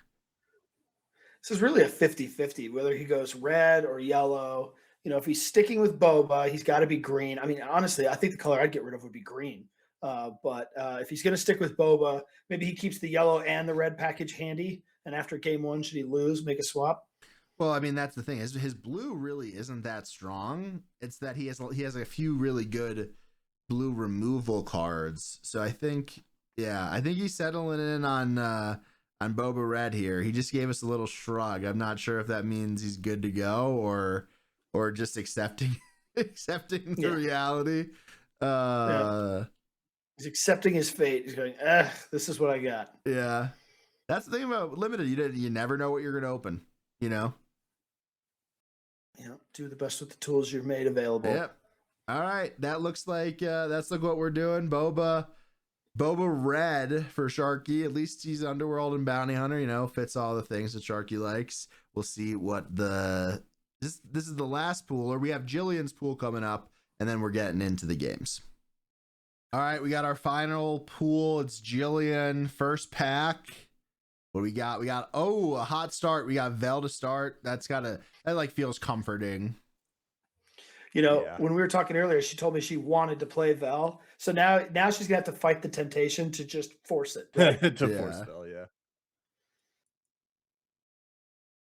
This is really a 50-50, whether he goes red or yellow. You know, if he's sticking with Boba, he's got to be green. I mean, honestly, I think the color I'd get rid of would be green. But if he's going to stick with Boba, maybe he keeps the yellow and the red package handy. And after game 1, should he lose, make a swap? Well, I mean, that's the thing. His blue really isn't that strong. It's that he has a few really good blue removal cards. So I think he's settling in on Boba Red here. He just gave us a little shrug. I'm not sure if that means he's good to go or just accepting the reality. He's accepting his fate. He's going, this is what I got. Yeah. That's the thing about limited. You never know what you're going to open, you know? Yeah. Do the best with the tools you're made available. Yep. All right. That looks like, that's like what we're doing. Boba Red for Sharkey. At least he's Underworld and Bounty Hunter, you know, fits all the things that Sharkey likes. We'll see what this is the last pool, or we have Jillian's pool coming up, and then we're getting into the games. All right. We got our final pool. It's Jillian first pack. What do we got? We got a hot start. We got Vel to start. That like feels comforting. You know, when we were talking earlier, she told me she wanted to play Vel. So now she's gonna have to fight the temptation to just force it. Right? Force Vel, yeah.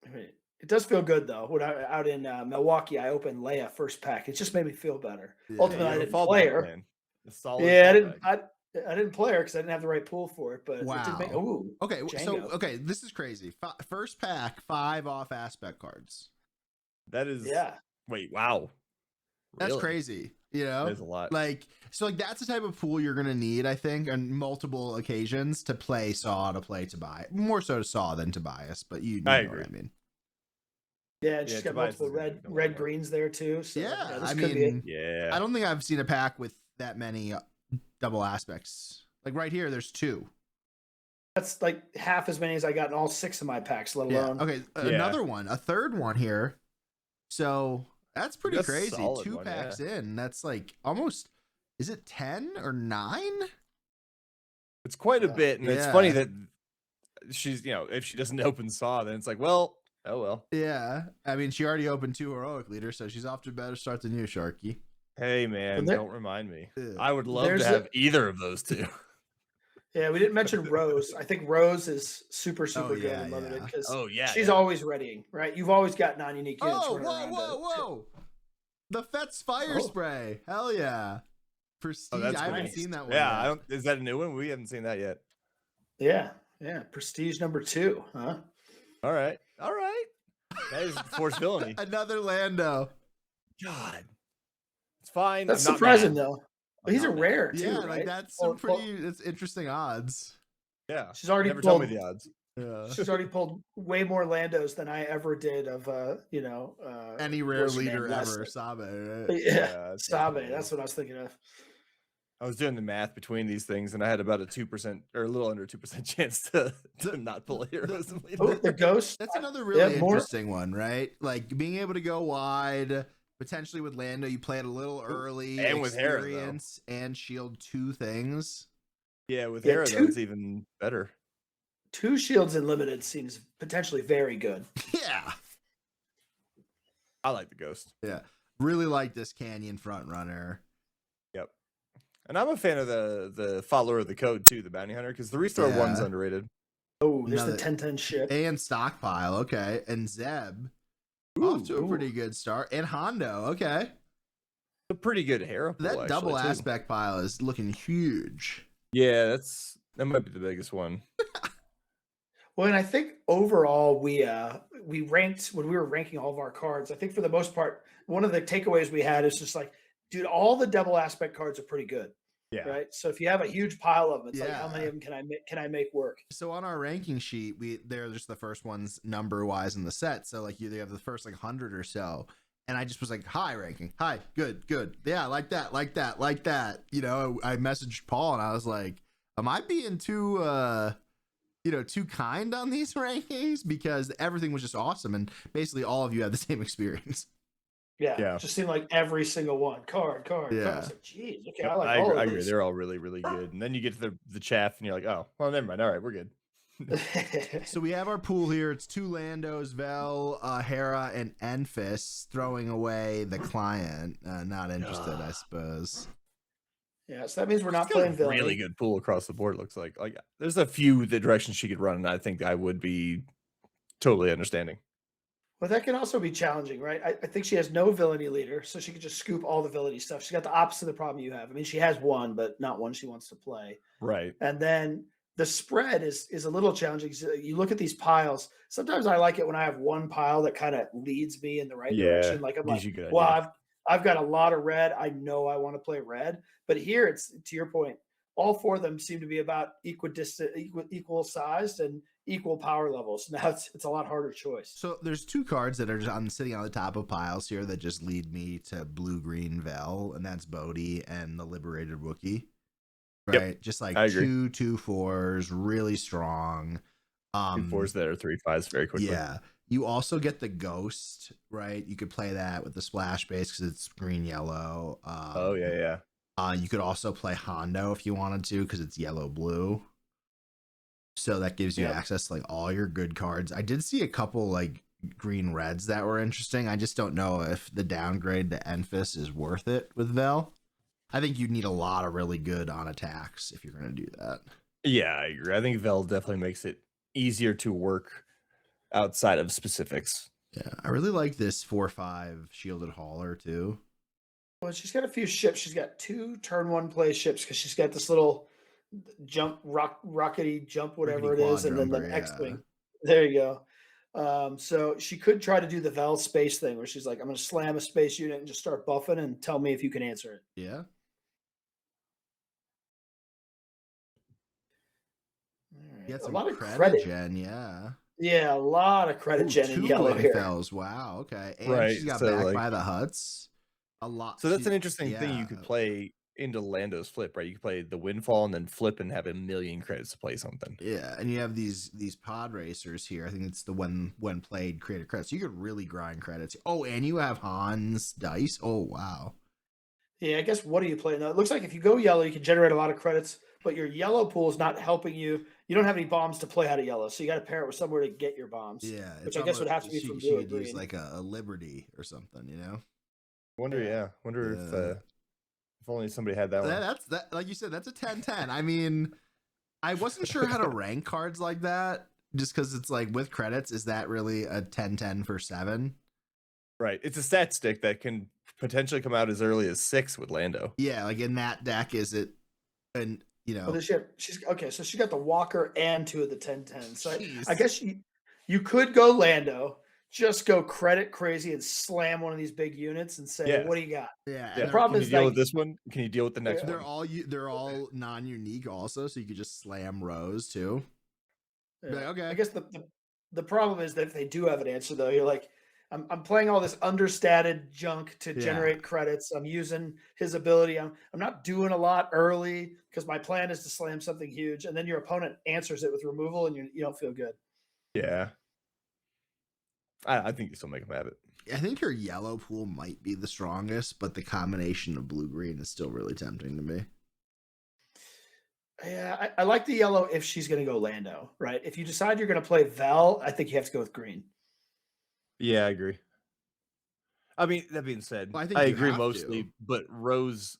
I mean, it does feel good though. When I out in Milwaukee, I opened Leia first pack. It just made me feel better. Yeah. Ultimately, I you have a didn't play fallback her. plan. A solid Yeah, fallback. I didn't play her because I didn't have the right pool for it. But it Wow. did make. Ooh, Okay, so Django. okay, this is crazy. First pack, 5 off aspect cards. That is. Yeah. Wait. Wow. That's Really? crazy. You know, That is a lot. like so, like that's the type of pool you're gonna need, I think, on multiple occasions to play Saw, to play Tobias. More so to Saw than Tobias, but you know agree. what I mean. Yeah, and she's got Tobias multiple is gonna red be red more. greens there too. So Yeah, this I could be it. mean, Yeah. I don't think I've seen a pack with that many double aspects. Like right here, there's 2. That's like half as many as I got in all 6 of my packs, let Yeah. alone. Okay, Yeah. another one, a third one here. So that's pretty That's a crazy. solid 2 one, packs in. That's like almost. Is it 10 or 9? It's quite a Yeah. bit, and it's funny Yeah. that she's, if she doesn't open Saw, then it's like, well, oh well. Yeah, I mean, she already opened 2 heroic leaders, so she's off to a better start than you, Sharky. Hey man, there- don't remind me. Yeah. I would love There's to a- have either of those two. Yeah, we didn't mention Rose. I think Rose is super Oh, good yeah, and limited yeah. because Oh yeah, she's yeah. always readying, right? You've always got non-unique units Oh, running whoa, around. whoa! The Fet's fire Oh. spray. Hell yeah! Prestige. Oh, that's I haven't nice. seen that one. Yeah, yet. I don't. Is that a new one? We haven't seen that yet. Yeah. Prestige number 2, huh? All right. That is forced villainy. Another Lando. God, it's fine. That's I'm not surprising mad. though. But he's a not mad. rare too, Yeah, right? like that's some Well, pretty. It's interesting odds. Yeah, she's already never tell me pulled. the odds. Yeah. She's already pulled way more Landos than I ever did of Any rare what's her name? leader Last- ever, Sabe, right? Yeah, that's Sabe. definitely- That's what I was thinking of. I was doing the math between these things, and I had about a 2% or a little under 2% chance to not pull a heroes and lead. Oh, the ghost. That's another really more- interesting one, right? Like being able to go wide, potentially with Lando, you play it a little early, And with Hera, though. experience and shield 2 things. Yeah, with Yeah, Hera, two- that's even better. 2 shields in limited seems potentially very good. Yeah. I like the ghost. Yeah. Really like this Canyon front runner. Yep. And I'm a fan of the follower of the code too, the bounty hunter, because the restore one's Yeah. underrated. Oh, there's Another- the 10-10 ship. And stockpile, okay. And Zeb. Off to a pretty good start. And Hondo, okay. A pretty good Hera. That pull, double actually, too. aspect pile is looking huge. Yeah, that might be the biggest one. Well, and I think overall we ranked when we were ranking all of our cards. I think for the most part, one of the takeaways we had is just like, dude, all the double aspect cards are pretty good, Yeah. right? So if you have a huge pile of them, it's like, how Yeah. many of them can I make work? So on our ranking sheet, they're just the first ones number wise in the set. So like you have the first like 100 or so. And I just was like, high ranking, high, good. Yeah, like that. You know, I messaged Paul and I was like, am I being too kind on these rankings? Because everything was just awesome. And basically all of you had the same experience. Yeah, just seemed like every single one card. Yeah. Card. I was like, geez, okay, Yep, I like I all agree. I of agree. these. They're all really, really good. And then you get to the chaff, and you're like, oh, well, never mind. All right, we're good. So we have our pool here. It's 2 Landos, Vel, Hera, and Enfys, throwing away the client. Not interested, I suppose. Yeah, so that means we're not It's got playing a villainy. really good pool across the board. It looks like there's a few the directions she could run, and I think I would be totally understanding. But that can also be challenging, right? I think she has no villainy leader, so she could just scoop all the villainy stuff. She's got the opposite of the problem you have. I mean, she has one, but not one she wants to play. Right. And then the spread is a little challenging. So you look at these piles. Sometimes I like it when I have one pile that kind of leads me in the right direction. Like I'm gives like, you good well, ideas. I've got a lot of red. I know I want to play red, but here it's to your point. All 4 of them seem to be about equal sized and equal power levels. Now it's a lot harder choice. So there's 2 cards that are just sitting on the top of piles here that just lead me to blue-green Vel, and that's Bodhi and the Liberated Wookiee. Right? Yep, Just like I agree. 2 2/4s, really strong. 2/4s that are 3/5s very quickly. Yeah. You also get the Ghost, right? You could play that with the splash base because it's green yellow. Oh yeah. You could also play Hondo if you wanted to because it's yellow blue. So that gives you access to like all your good cards. I did see a couple like green reds that were interesting. I just don't know if the downgrade to Enfys is worth it with Vel. I think you need a lot of really good on attacks if you're going to do that. Yeah, I agree. I think Vel definitely makes it easier to work outside of specifics. Yeah, I really like this 4/5 shielded hauler too. Well, she's got a few ships. She's got 2 turn 1 play ships because she's got this little rockety jump, whatever it is, and then the X-wing. There you go. So she could try to do the Vel space thing where she's like, I'm going to slam a space unit and just start buffing and tell me if you can answer it. Yeah. Right. A lot of credit gen, yeah. Yeah, a lot of credit gen in yellow here. Fells. Wow, okay. And right. she's got backed by the Huts. A lot. So that's an interesting thing you could play into Lando's flip, right? You could play the Windfall and then flip and have 1,000,000 credits to play something. Yeah, and you have these pod racers here. I think it's the when played created credits. So you could really grind credits. Oh, and you have Han's dice. Oh, wow. Yeah, I guess what are you playing now? It looks like if you go yellow, you can generate a lot of credits, but your yellow pool is not helping you. You don't have any bombs to play out of yellow, so you got to pair it with somewhere to get your bombs. Yeah, which I guess would have to be from blue or green. Use like a Liberty or something, you know. Wonder if only somebody had that one. That's like you said. That's a 10-10. I mean, I wasn't sure how to rank cards like that, just because it's like with credits. Is that really a 10-10 for 7? Right. It's a stat stick that can potentially come out as early as 6 with Lando. Yeah, like in that deck, is it? And you know, she's okay. So she got the Walker and 2 of the 10-10. So I guess you could go Lando, just go credit crazy and slam one of these big units and say, "What do you got?" Yeah. The problem is, can you deal with this one? Can you deal with the next one? They're all non-unique also, so you could just slam Rose too. Yeah. Like, okay. I guess the problem is that if they do have an answer though, you're like, I'm playing all this understated junk to generate credits. I'm using his ability. I'm not doing a lot early because my plan is to slam something huge, and then your opponent answers it with removal, and you don't feel good. Yeah. I think you still make them have it. I think your yellow pool might be the strongest, but the combination of blue-green is still really tempting to me. Yeah, I like the yellow if she's going to go Lando, right? If you decide you're going to play Vel, I think you have to go with green. Yeah, I agree. I mean, that being said, I agree mostly, but Rose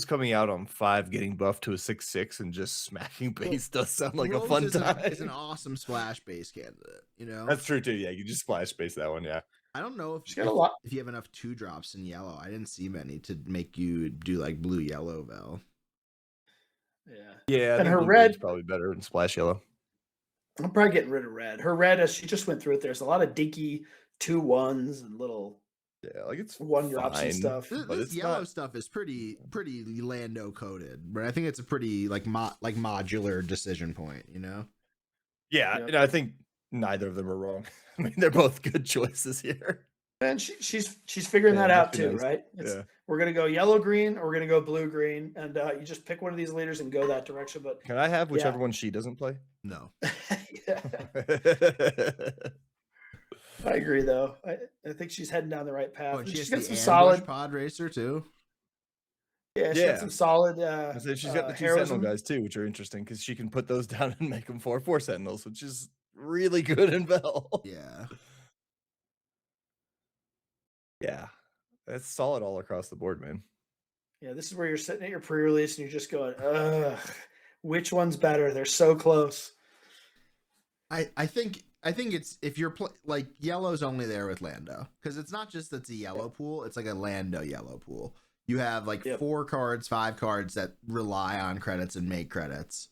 coming out on 5, getting buffed to a 6/6 and just smacking base does sound like a fun time. It's an awesome splash base candidate, you know? That's true too. Yeah, you just splash base that one. Yeah. I don't know if you have enough 2-drops in yellow. I didn't see many to make you do like blue yellow Vel. Yeah, and her red is probably better than splash yellow. I'm probably getting rid of red. Her red, as she just went through it, there's a lot of dinky 2/1s and little like it's 1-drops and stuff. This yellow stuff is pretty Lando coded, but I think it's a pretty like modular decision point, you know? Yeah, and I think neither of them are wrong. I mean, they're both good choices here. And she's figuring that out too, right? We're gonna go yellow green or we're gonna go blue green, and you just pick one of these leaders and go that direction. But can I have whichever one she doesn't play? No. I agree, though. I think she's heading down the right path. And she's got some solid pod racer too. Yeah, she got some solid. She's got the 2 Sentinel guys too, which are interesting because she can put those down and make them 4/4 Sentinels, which is really good in Vel. Yeah. Yeah, that's solid all across the board, man. Yeah, this is where you're sitting at your pre-release and you're just going, ugh, which one's better? They're so close. I think it's if you're like yellow's only there with Lando because it's not just that's a yellow pool, it's like a Lando yellow pool. You have like 4 cards, 5 cards that rely on credits and make credits,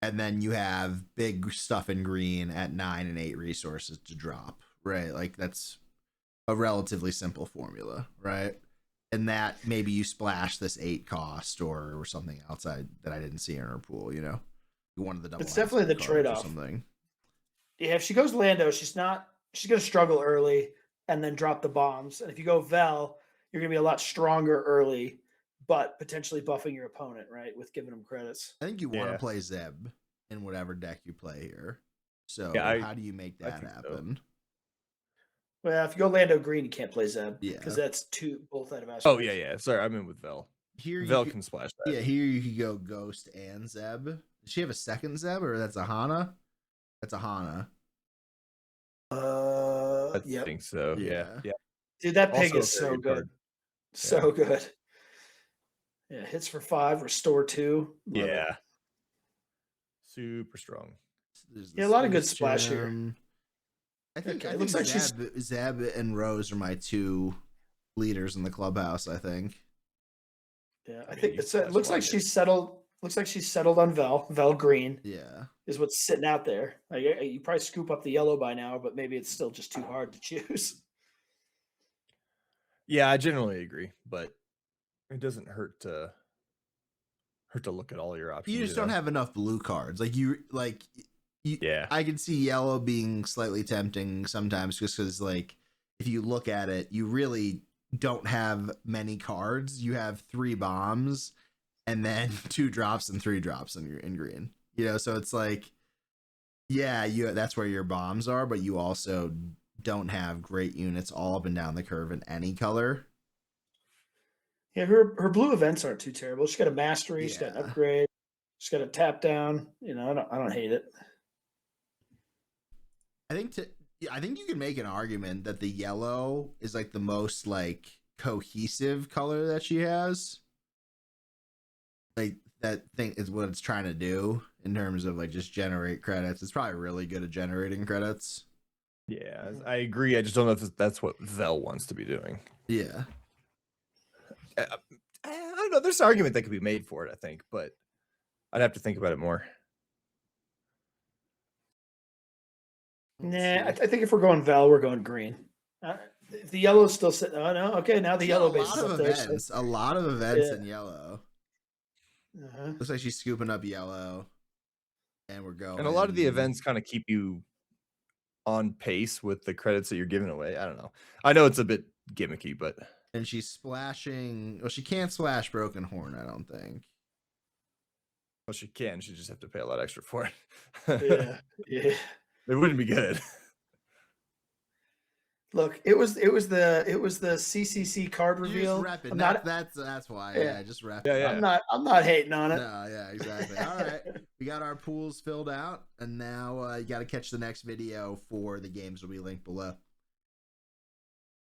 and then you have big stuff in green at 9 and 8 resources to drop, right? Like that's a relatively simple formula, right? And that maybe you splash this 8 cost or something outside that I didn't see in her pool, you know? You wanted the double. It's definitely the trade-off. Something. Yeah, if she goes Lando, she's going to struggle early and then drop the bombs. And if you go Vel, you're going to be a lot stronger early, but potentially buffing your opponent, right? With giving them credits. I think you want to play Zeb in whatever deck you play here. So how do you make that happen? So. Well, if you go Lando green, you can't play Zeb because that's 2 both out of aspect. Oh yeah. Sorry, I'm in with Vel. Here Vel can splash that. Yeah, here you could go Ghost and Zeb. Does she have a second Zeb or that's a Hana? That's a Hana. I think so. Yeah. Dude, that pig is so good. So good. Yeah, hits for 5, restore 2. Love it. Super strong. A lot of good splash here. I think Okay, I it think looks like Zeb and Rose are my 2 leaders in the clubhouse. I think. Yeah, I I mean, think you it that's looks why like it- she's settled. Looks like she's settled on Vel green Yeah. is what's sitting out there. Like, you probably scoop up the yellow by now, but maybe it's still just too hard to choose. Yeah, I generally agree, but it doesn't hurt to look at all your options. You just don't know? have enough blue cards. You. Yeah. I can see yellow being slightly tempting sometimes, just because if you look at it, you really don't have many cards. You have 3 bombs, and then 2 drops and 3 drops in green. So it's that's where your bombs are, but you also don't have great units all up and down the curve in any color. Yeah, her blue events aren't too terrible. She's got a mastery. She's got an Yeah. upgrade. She's got a tap down. I don't hate it. I think you can make an argument that the yellow is the most cohesive color that she has. That thing is what it's trying to do in terms of just generate credits. It's probably really good at generating credits. Yeah, I agree. I just don't know if that's what Vel wants to be doing. Yeah. I don't know. There's an argument that could be made for it, I think, but I'd have to think about it more. I think if we're going Vel, we're going green. If the yellow's still sitting, oh no, okay, now the yellow base is up there. A lot of events in yellow. Uh-huh. Looks like she's scooping up yellow, and we're going. And a lot of the events kind of keep you on pace with the credits that you're giving away. I don't know. I know it's a bit gimmicky, but and she's splashing. Well, she can't splash Broken Horn, I don't think. Well, she can. She just have to pay a lot extra for it. Yeah. It wouldn't be good. Look, it was the CCC card reveal. That's why. Yeah, just wrap it. Yeah. I'm not hating on it. No, yeah, exactly. All right, we got our pools filled out, and now you got to catch the next video for the games will be linked below.